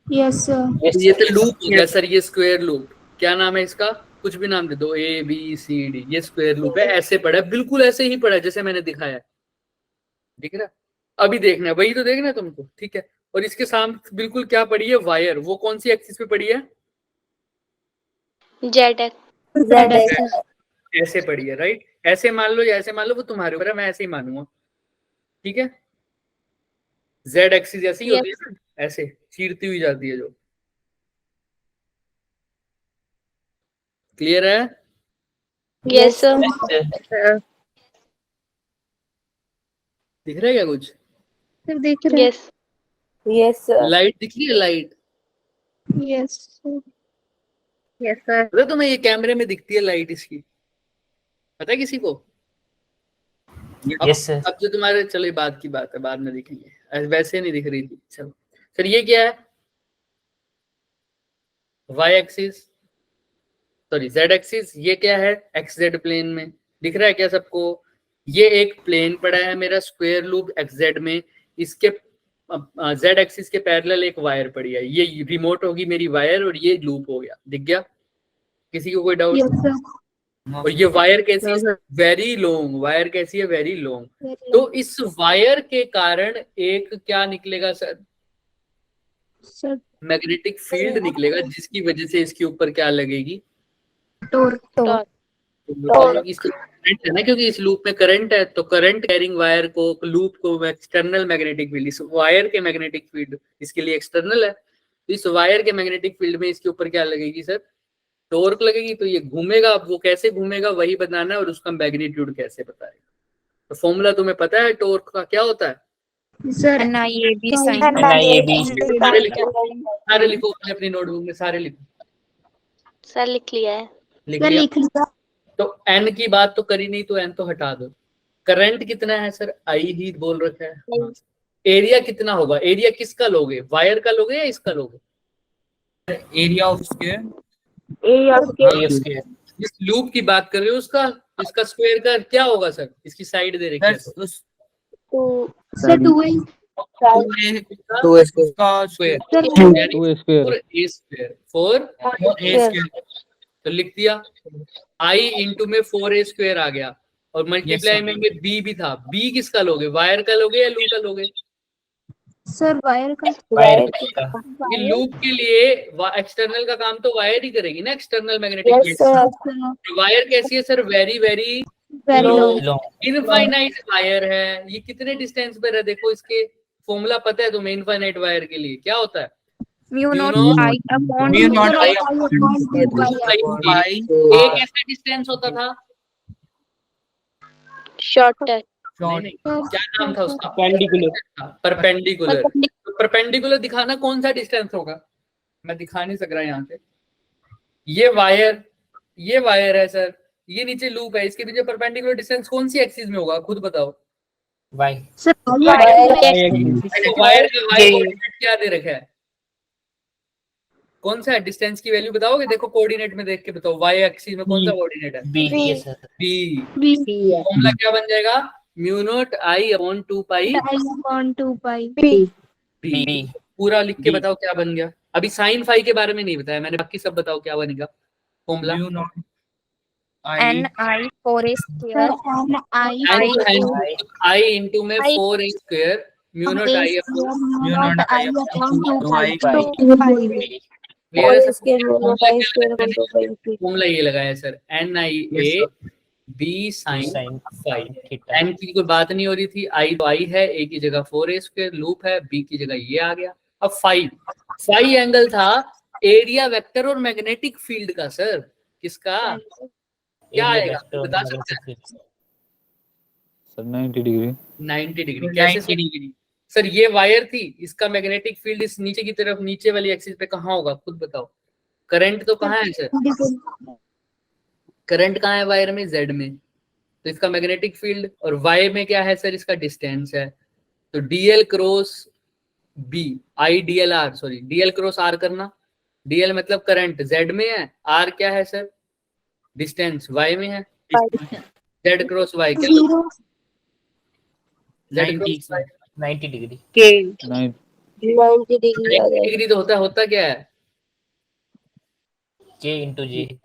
Yes, sir. Yes, ये sir. तो लूप हो गया सर, ये स्क्वायर लूप, क्या नाम है इसका, कुछ भी नाम दे दो, ABCD, ये स्क्वायर लूप है। ऐसे पढ़ा है, बिल्कुल ऐसे ही पढ़ा है जैसे मैंने दिखाया, दिख रहा? अभी देखना है, वही तो देखना है तुमको, ठीक है। और इसके सामने बिल्कुल क्या पड़ी है, वायर, वो कौन सी एक्सिस पे पड़ी है? ZX. ऐसे पड़ी है, राइट? ऐसे मान लो या ऐसे मान लो, वो तुम्हारे ऊपर है, मैं ऐसे ही मानूंगा, ठीक है। Z एक्सिस ऐसी होती है ना, ऐसे चीरती हुई जाती है जो, क्लियर है? Yes, sir. Yes, sir. दिख रहा है क्या कुछ? Sir, देख रहे हैं? Yes. Yes, sir. लाइट दिख रही है, light? Yes, sir. Yes, sir. पता है तुम्हें, ये कैमरे में दिखती है लाइट इसकी, पता है किसी को? Yes, sir. अब जो तुम्हारे, चलो ये बाद की बात है, बाद में दिखेंगे, वैसे नहीं दिख रही थी। चलो सर, ये क्या है? Y axis, sorry Z axis. ये क्या है? XZ प्लेन में, दिख रहा है क्या सबको? ये एक प्लेन पड़ा है मेरा स्क्वायर लूप XZ में, इसके Z एक्सिस के पैरेलल एक वायर पड़ी है, ये रिमोट होगी मेरी वायर, और ये लूप हो गया, दिख गया? किसी को कोई डाउट? Yes, sir. और ये वायर कैसी है? वेरी लॉन्ग वायर, कैसी है? Very long. Very तो long. इस वायर के कारण एक क्या निकलेगा सर? Sir, मैग्नेटिक फील्ड निकलेगा, जिसकी वजह से इसके ऊपर क्या लगेगी? torque. करंट है ना, क्योंकि इस लूप में करंट है, तो करंट कैरिंग वायर को, लूप को एक्सटर्नल मैग्नेटिक फील्ड, इस वायर के मैग्नेटिक फील्ड इसके लिए एक्सटर्नल है, तो इस वायर के मैग्नेटिक फील्ड में इसके ऊपर क्या लगेगी सर? टॉर्क लगेगी। तो ये घूमेगा, अब वो कैसे घूमेगा वही बताना है, और उसका मैग्नीट्यूड कैसे बताएगा। तो फॉर्मूला तुम्हें पता है टॉर्क का क्या होता है? Sir, NIAB sin. NIAB. सारे लिखो, सारे लिखो अपनी नोटबुक में, सारे लिखो। सर लिख लिया है। लिख sir, लिया? लिख लिया. तो एन की बात तो करी नहीं, तो एन तो हटा दो। करंट कितना है सर? आई ही बोल रखा है। एरिया कितना होगा? एरिया किसका लोगे, वायर का लोगे या इसका लोगे? एरिया ऑफ स्क्वायर, Yes, जिस लूप की बात कर रहे हो उसका, इसका स्क्वायर का क्या होगा सर? इसकी साइड दे रखी है सर तो। उस Sir, 2A. उसका स्क्वायर, तो लिख दिया I इंटू में 4A स्क्वायर आ गया, और मल्टीप्लाई में B भी था। B किसका लोगे, वायर का लोगे या लूप का लोगे? Sir, wire का. Wire का. ये लूप के लिए एक्सटर्नल का काम तो वायर ही करेगी ना, एक्सटर्नल मैग्नेटिक फील्ड। वायर कैसी है sir? Very very Very long. Long. Infinite wire है। ये कितने डिस्टेंस पर है देखो, इसके फॉर्मूला पता है तुम्हें इनफाइनाइट वायर के लिए क्या होता है? Mu naught naught I upon mu not I एक ऐसा डिस्टेंस होता था, शॉर्ट है। नहीं नहीं, क्या नाम था उसका? परपेंडिकुलर। परपेंडिकुलर दिखाना कौन सा डिस्टेंस होगा? मैं दिखा नहीं सक रहा यहाँ पे। ये वायर है सर, ये नीचे लूप है, इसके पीछे परपेंडिकुलर डिस्टेंस कौन सी एक्सिस में होगा खुद बताओ? वाई। वायर का वाई कोऑर्डिनेट क्या दे रखा है? कौन सा है? डिस्टेंस की वैल्यू बताओगे? देखो कोऑर्डिनेट में देख के बताओ, वाई एक्सिस में कौन सा कोऑर्डिनेट है? बी है सर। बी। फॉर्मूला क्या बन जाएगा? Mu naught I upon 2 pi B. पूरा लिख के बताओ क्या बन गया। अभी साइन फाई के बारे में नहीं बताया मैंने, बाकी सब बताओ क्या बनेगा formula. Mu not N I 4a square I into में 4a square mu not I formula ये लगाया sir, N I A B sine phi. N की कोई बात नहीं हो रही थी, आई तो आई है, ए की जगह 4a स्क्वायर लूप है, बी की जगह ये आ गया। अब फाई एंगल था एरिया वेक्टर और मैग्नेटिक फील्ड का सर, किसका क्या आएगा बता सकते हैं? Sir 90 degree. 90 डिग्री कैसे डिग्री? सर ये वायर थी, इसका मैग्नेटिक फील्ड इस नीचे की तरफ, नीचे वाली एक्सिस पे कहाँ होगा खुद बताओ? करंट तो कहाँ है सर? करंट कहाँ है वायर में? जेड में। तो इसका मैग्नेटिक फील्ड, और वाई में क्या है सर? इसका डिस्टेंस है। तो DL cross B, I DL R, sorry DL cross R करना। डीएल मतलब करंट जेड में है, आर क्या है सर? डिस्टेंस वाई में है। जेड क्रॉस वाई क्या? Z cross Y 90 degree. 90 degree आ जाएगा। डिग्री तो होता क्या है? K into J।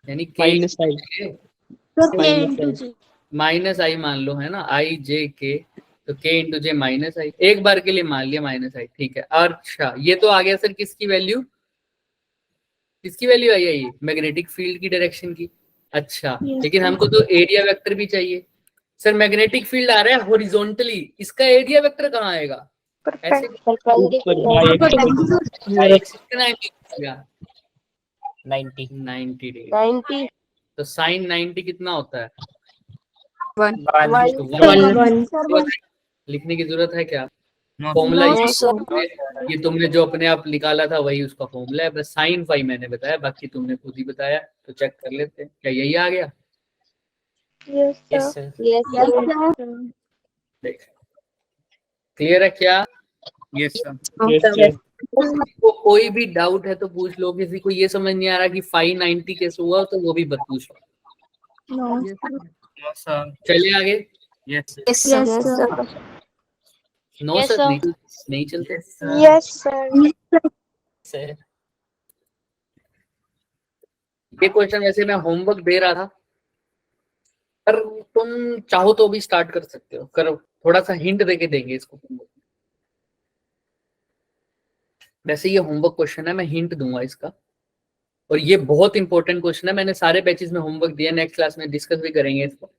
यानी माइनस आई मान लो, है ना, आई जे के, तो के इंटू जे माइनस आई। एक बार के लिए मान लिया माइनस आई, ठीक है। अच्छा ये तो आ गया सर, किसकी वैल्यू? किसकी वैल्यू आई है? ये मैग्नेटिक फील्ड की डायरेक्शन की। अच्छा लेकिन हमको तो एरिया वेक्टर भी चाहिए। सर मैग्नेटिक फील्ड आ रहा है हॉरिजॉन्टली, इसका एरिया वेक्टर कहाँ आएगा? ऐसे 90 डिग्री। 90 तो साइन 90 कितना होता है? 1 लिखने की जरूरत है क्या? फॉर्मूला ये तुमने जो अपने आप निकाला था वही उसका फॉर्मूला है, बस साइन फाई मैंने बताया, बाकी तुमने खुद ही बताया। तो चेक कर लेते हैं क्या यही आ गया? Yes sir। क्लियर है क्या? Yes sir. तो कोई भी डाउट है तो पूछ लो। किसी को ये समझ नहीं आ रहा कि 590 कैसे हुआ तो वो भी पूछ लो। No sir. चलिए आगे। Yes no Yes, sir sir. नहीं चलते। सर ये क्वेश्चन वैसे मैं होमवर्क दे रहा था, पर तुम चाहो तो भी स्टार्ट कर सकते हो। करो, थोड़ा सा हिंट देके देंगे इसको। वैसे ये होमवर्क क्वेश्चन है, मैं हिंट दूंगा इसका, और ये बहुत इंपॉर्टेंट क्वेश्चन है। मैंने सारे बैचेस में होमवर्क दिया, नेक्स्ट क्लास में डिस्कस भी करेंगे इसको।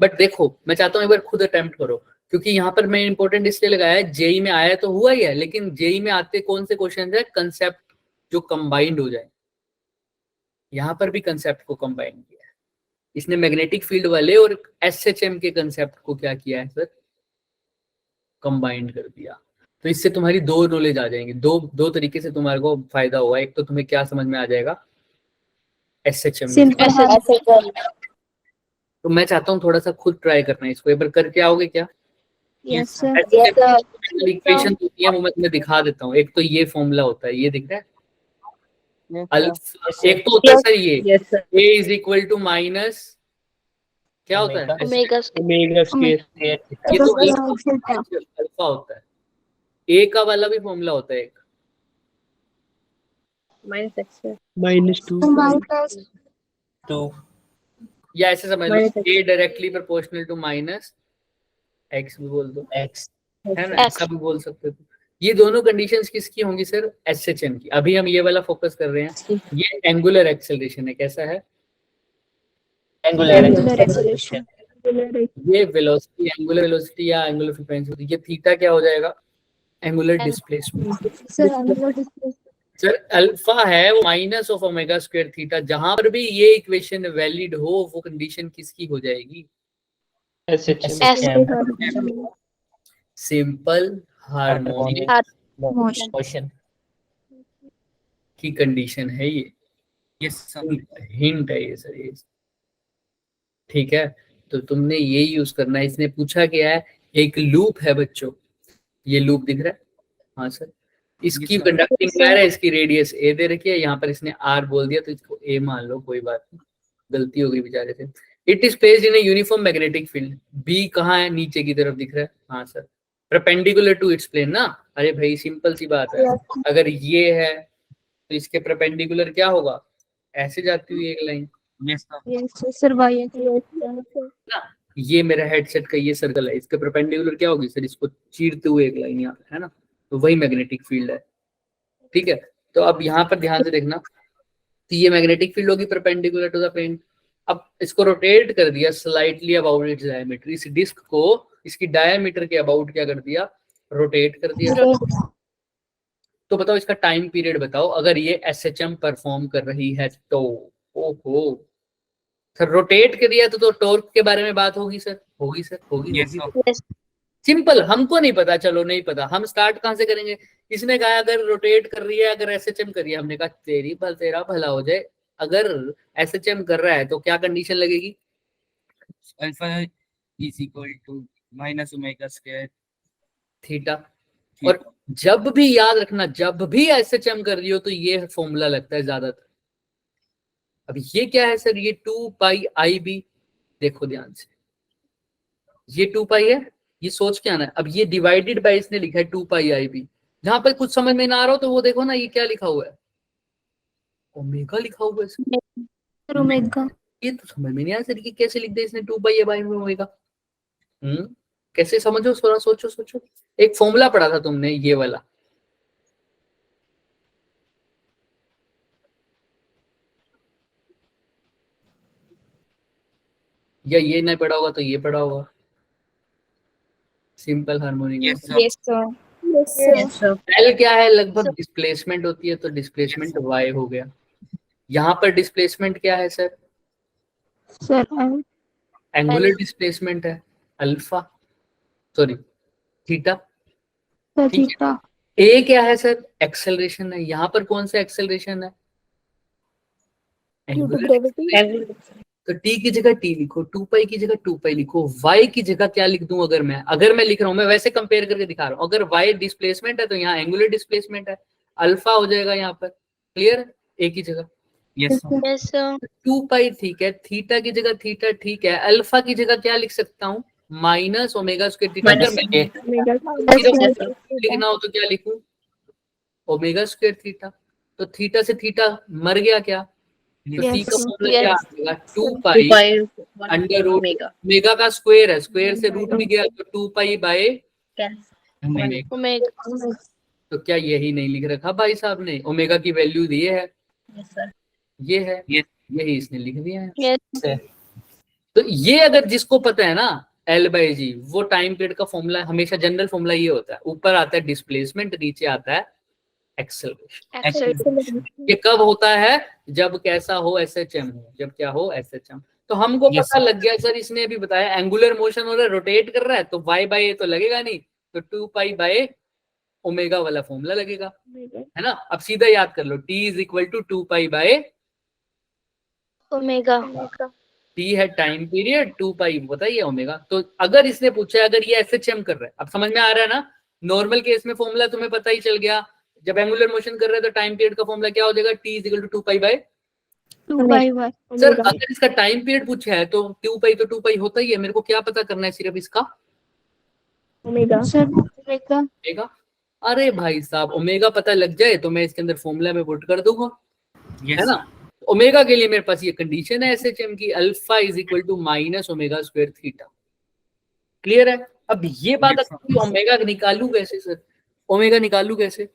बट देखो मैं चाहता हूँ एक बार खुद अटेम्प्ट करो, क्योंकि यहाँ पर मैं इंपॉर्टेंट इसलिए लगाया है, जेई में आया तो हुआ ही है, लेकिन जेई में आते कौन से क्वेश्चन है? कंसेप्ट जो कंबाइंड हो जाए। यहाँ पर भी कंसेप्ट को कंबाइन किया है इसने, मैग्नेटिक फील्ड वाले और एसएचएम के कंसेप्ट को क्या किया है सर? कंबाइंड कर दिया। तो इससे तुम्हारी दो नॉलेज आ जाएंगी, दो तरीके से तुम्हारे को फायदा होगा। एक तो तुम्हें क्या समझ में आ जाएगा? एसएचएम। तो मैं चाहता हूँ थोड़ा सा खुद ट्राई करना है इसको, एक बार करके आओगे क्या? Yes, sir. इक्वेशन होती है वो मैं तुम्हें दिखा देता हूँ। एक तो ये फॉर्मूला होता है, ये दिख रहा है? एक तो होता है सर ये a is equal to minus क्या होता है? ओमेगा ये तो अल्फा होता है। a का वाला भी फॉर्मूला होता है एक, टू, या ऐसे समझ लो a directly proportional to minus x भी बोल दो, X। है ना, ऐसा भी बोल सकते हो। ये दोनों कंडीशंस किसकी होंगी सर? एसएचएम की। अभी हम ये वाला फोकस कर रहे हैं। ये एंगुलर एक्सेलरेशन है, कैसा है? Angular acceleration. ये वेलोसिटी, एंगुलर वेलोसिटी या एंगुलर फ्रीक्वेंसी, ये थीटा क्या हो जाएगा? Angular displacement. Sir sir alpha है वो minus of omega square theta, जहां पर भी ये इक्वेशन वैलिड हो वो कंडीशन किसकी हो जाएगी? Simple harmonic motion. की कंडीशन है ये। Yes sir. हिंट है ये सर, ये ठीक है। तो तुमने ये यूज करना है। इसने पूछा क्या है, एक लूप है बच्चों, ये लूप दिख रहा है? हाँ सर। इसकी Yes, sir. कंडक्टिंग वायर है, इसकी रेडियस ए दे रखी है, यहाँ पर इसने आर बोल दिया तो इसको ए मान लो, कोई बात नहीं, गलती हो गई बेचारे से। It is placed in a uniform magnetic field. B कहाँ है? नीचे की तरफ दिख रहा है। हाँ सर। परपेंडिकुलर टू इट्स प्लेन ना। अरे भाई सिंपल सी बात है, अगर ये है तो इसके परपेंडिकुलर क्या होगा? ऐसे जाती हुई एक line yes sir. Sir Y ना। ये मेरा हेडसेट का ये सर्कल है, इसके परपेंडिकुलर क्या होगी सर? इसको चीरते हुए एक लाइन यहाँ है ना, तो वही मैग्नेटिक फील्ड है। ठीक है, तो अब यहाँ पर ध्यान से देखना, तो ये मैग्नेटिक फील्ड होगी परपेंडिकुलर टू द प्लेन। अब इसको रोटेट कर दिया स्लाइटली अबाउट इट्स डायमीटर, इस डिस्क को इसकी डायमीटर के अबाउट क्या कर दिया? रोटेट कर दिया। तो बताओ इसका टाइम पीरियड बताओ, अगर ये SHM परफॉर्म कर रही है तो। ओहो सर, रोटेट कर दिया तो टॉर्क के बारे में बात होगी सर? होगी सर, होगी। Yes sir. सिंपल, हमको नहीं पता, चलो नहीं पता, हम स्टार्ट कहाँ से करेंगे? इसने कहा अगर रोटेट कर रही है, अगर SHM कर रही है, हमने कहा तेरा भला हो जाए, अगर SHM कर रहा है तो क्या कंडीशन लगेगी? Alpha is equal to minus omega square theta. और जब भी याद रखना, जब भी SHM कर रही हो तो ये फॉर्मूला लगता है ज्यादातर। अब ये क्या है सर? ये 2 पाई IB, देखो ध्यान से, ये 2 पाई है, ये सोच के आना है। अब ये डिवाइडेड बाय इसने लिखा है 2 पाई IB, जहां पर कुछ समझ में ना आ रहा हो तो वो देखो ना, ये क्या लिखा हुआ है? ओमेगा लिखा हुआ है सर। ओमेगा। ये तो समझ में नहीं आया सर, ये कैसे लिख दिया इसने 2 पाई बाई में ओमेगा? कैसे समझो, थोड़ा सोचो। एक फॉर्मूला पढ़ा था तुमने ये वाला, या ये नहीं पढ़ा होगा तो ये पढ़ा होगा, simple harmonic. Yes sir. L क्या है? लगभग डिस्प्लेसमेंट होती है, तो डिस्प्लेसमेंट y हो गया। यहाँ पर डिस्प्लेसमेंट क्या है सर? सर एंगुलर डिस्प्लेसमेंट है अल्फा, सॉरी थीटा। थीटा। ए क्या है सर? एक्सेलरेशन है। यहाँ पर कौन सा एक्सेलरेशन है? एंगुलर। तो टी की जगह टी लिखो, 2 पाई की जगह 2 पाई लिखो, वाई की जगह क्या लिख दूं? अगर मैं लिख रहा हूं, मैं वैसे कंपेयर करके दिखा रहा हूं, अगर वाई डिस्प्लेसमेंट है तो यहाँ एंगुलर डिस्प्लेसमेंट है, अल्फा हो जाएगा यहाँ पर। क्लियर? ए की जगह यस सर। 2 पाई ठीक है, थीटा की जगह थीटा ठीक है, अल्फा की जगह क्या लिख सकता हूँ? Minus omega square theta. अगर मैं लिखना हो तो क्या लिखूं? Omega square theta. तो थीटा से थीटा मर गया क्या? तो सी का फॉर्मूला क्या आएगा? 2 पाई अंडर रूट ओमेगा का स्क्वायर है, स्क्वायर से रूट भी गया तो 2 पाई बाय ओमेगा। तो क्या यही नहीं लिख रखा भाई साहब ने? ओमेगा की वैल्यू ये है, ये है, यही इसने लिख दिया है। तो ये अगर जिसको पता है ना L/G, वो टाइम पीरियड का फॉर्मूला हमेशा जनरल फॉर्मूला ये होता है, ऊपर आता है डिस्प्लेसमेंट, नीचे आता है एक्सेलरेशन। ये कब होता है? जब कैसा हो? SHM हो। जब क्या हो? SHM। तो हमको पता लग गया सर, इसने अभी बताया एंगुलर मोशन हो रहा है, रोटेट कर रहा है, तो y बाय ए तो लगेगा नहीं, तो 2 पाई बाय ओमेगा वाला फॉर्मूला लगेगा, है ना? अब सीधा याद कर लो, T is equal to 2 pi by omega. T है टाइम पीरियड, 2 पाई बताइए ओमेगा। तो अगर इसने पूछा अगर ये SHM कर रहा है, अब समझ में आ रहा है ना? नॉर्मल केस में फॉर्मूला तुम्हें पता ही चल गया, जब एंगुलर मोशन कर रहा है तो टाइम पीरियड का फॉर्मूला क्या हो जाएगा? T is equal to 2 pi by. Sir अगर इसका टाइम पीरियड पूछा है तो 2 पाई तो 2 पाई होता ही है, मेरे को क्या पता करना है? सिर्फ इसका ओमेगा। अरे भाई साहब, ओमेगा पता लग जाए तो मैं इसके अंदर फॉर्मूला में पुट कर दूंगा, है ना? ओमेगा के लिए मेरे पास ये कंडीशन है SHM की, alpha is equal to minus omega square theta. Clear है? अब ये बात ओमेगा निकालू कैसे सर? ओमेगा निकालू कैसे?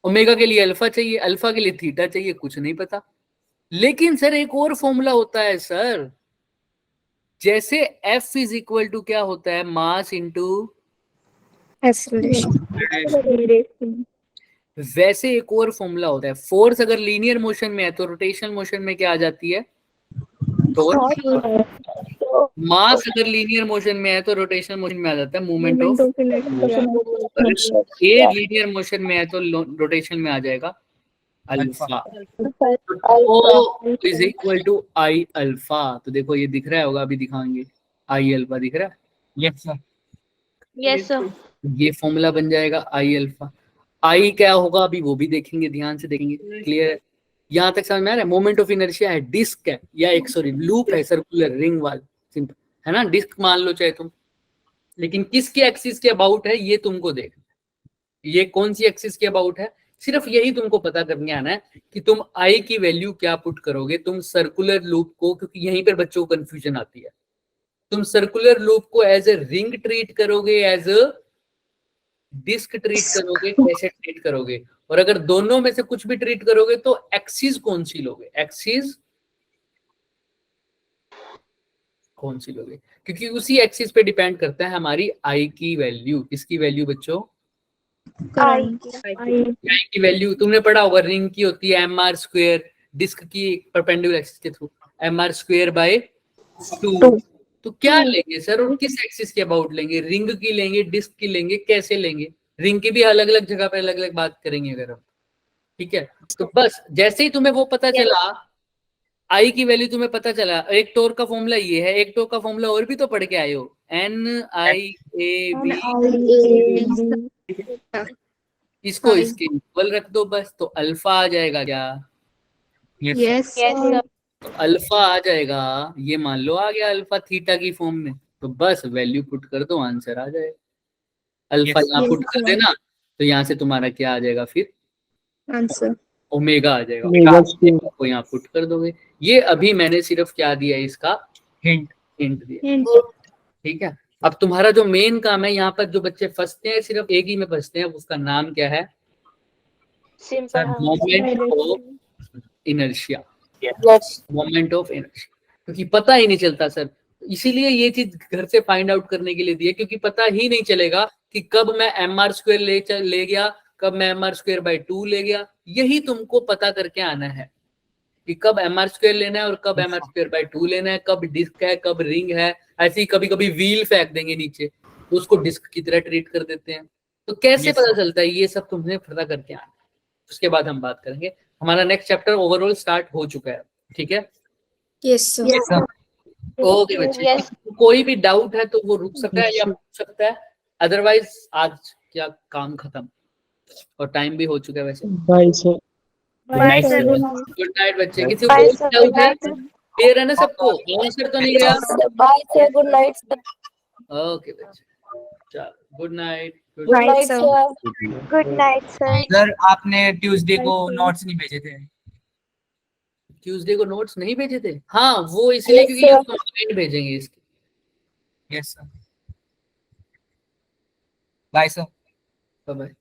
ओमेगा के लिए अल्फा चाहिए, अल्फा के लिए थीटा चाहिए, कुछ नहीं पता। लेकिन सर एक और फॉर्मूला होता है सर, जैसे F इज इक्वल टू क्या होता है? Mass into Acceleration. वैसे एक और फॉर्मूला होता है, फोर्स अगर लीनियर मोशन में है तो रोटेशनल मोशन में क्या आ जाती है, टॉर्क। मास अगर लीनियर मोशन में है तो रोटेशनल मोशन में आ जाता है मोमेंट ऑफ। ये लीनियर मोशन में है तो रोटेशन में आ जाएगा alpha. O is equal to I alpha. तो देखो ये दिख रहा होगा, अभी दिखाएंगे, आई अल्फा दिख रहा है। Yes sir. Yes, sir. ये फॉर्मूला बन जाएगा आई अल्फा। आई क्या होगा अभी वो भी देखेंगे, ध्यान से देखेंगे। क्लियर है? यहाँ तक समझ में आ रहा है? मोमेंट ऑफ इनर्शिया है, डिस्क है या एक सॉरी लूप है, सर्कुलर रिंग वाल, सिंपल है ना, डिस्क मान लो चाहे तुम, लेकिन किसके एक्सिस के अबाउट है ये तुमको देखना, ये कौन सी एक्सिस के अबाउट है, सिर्फ यही तुमको पता करने आना है कि तुम आई की वैल्यू क्या पुट करोगे। तुम सर्कुलर लूप को, क्योंकि यहीं पर बच्चों को कंफ्यूजन आती है, तुम सर्कुलर लूप को एज ए रिंग ट्रीट करोगे, एज ए डिस्क ट्रीट करोगे, कैसे ट्रीट करोगे, और अगर दोनों में से कुछ भी ट्रीट करोगे तो एक्सिस कौन सी लोगे, एक्सिस कौन सी लोगे, क्योंकि उसी एक्सिस पे डिपेंड करता है हमारी आई की वैल्यू। किसकी वैल्यू बच्चों? आई की वैल्यू। तुमने पढ़ा होगा रिंग की होती है एम आर स्क्वेयर, डिस्क की परपेंडिकुलर एक्सिस के through M R square by 2। तो क्या लेंगे सर, और किस एक्सिस के अबाउट लेंगे? रिंग की लेंगे, डिस्क की लेंगे, कैसे लेंगे? रिंग की भी अलग अलग जगह पे अलग अलग बात करेंगे अगर हम, ठीक है। तो बस जैसे ही तुम्हें वो पता चला, आई की वैल्यू तुम्हें पता चला, एक टोर का फॉर्मूला ये है, एक टोर का फॉर्मूला और भी तो पढ़ के आए हो, एन आई ए बी, इसको इसके इक्वल रख दो बस, तो अल्फा आ जाएगा क्या? Yes, sir. तो अल्फा आ जाएगा, ये मान लो आ गया अल्फा थीटा की फॉर्म में, तो बस वैल्यू पुट कर दो, आंसर आ जाएगा। अल्फा यहाँ पुट कर देना, तो यहाँ से तुम्हारा क्या आ जाएगा फिर? Answer. ओमेगा आ जाएगा, को यहाँ पुट कर दोगे। ये अभी मैंने सिर्फ क्या दिया है, इसका हिंट दिया, ठीक है। अब तुम्हारा जो मेन काम है, यहाँ पर जो बच्चे फंसते हैं सिर्फ एक ही में फंसते हैं, उसका नाम क्या है? Moment of inertia. Moment of inertia, क्योंकि पता ही नहीं चलता सर, इसीलिए ये चीज घर से फाइंड आउट करने के लिए दी है, क्योंकि पता ही नहीं चलेगा कि कब मैं एम आर स्क्वायर ले गया, कब मैं एम आर स्क्वायर बाय 2 ले गया। यही तुमको पता करके आना है कि कब एम आर स्क्वायर लेना है और कब एम आर स्क्वायर बाय 2 लेना है, कब डिस्क है, कब रिंग है। ऐसे ही कभी कभी व्हील फेंक देंगे नीचे तो उसको डिस्क की तरह ट्रीट कर देते हैं। तो कैसे पता चलता है, ये सब तुम्हें पता करके आना है। उसके बाद हम बात करेंगे। हमारा नेक्स्ट चैप्टर ओवरऑल स्टार्ट हो चुका है, ठीक है। Yes, sir. ओके बच्चे, कोई भी डाउट है तो वो रुक सकता है या पूछ सकता है, अदरवाइज आज क्या काम खत्म, और टाइम भी हो चुका है वैसे। Bye sir. Bye, sir. Good night बच्चे। किसी को कोई डाउट है? क्लियर है ना सबको? आंसर तो नहीं गया? Bye sir, good night sir. Okay बच्चे, चलो good night. Good night sir. Good night, sir. Sir आपने ट्यूसडे को नोट्स नहीं भेजे थे? ट्यूसडे को नोट्स नहीं भेजे थे? हाँ वो इसलिए क्योंकि ये कंप्लेंट भेजेंगे इसकी। Yes sir. Bye sir. Bye bye.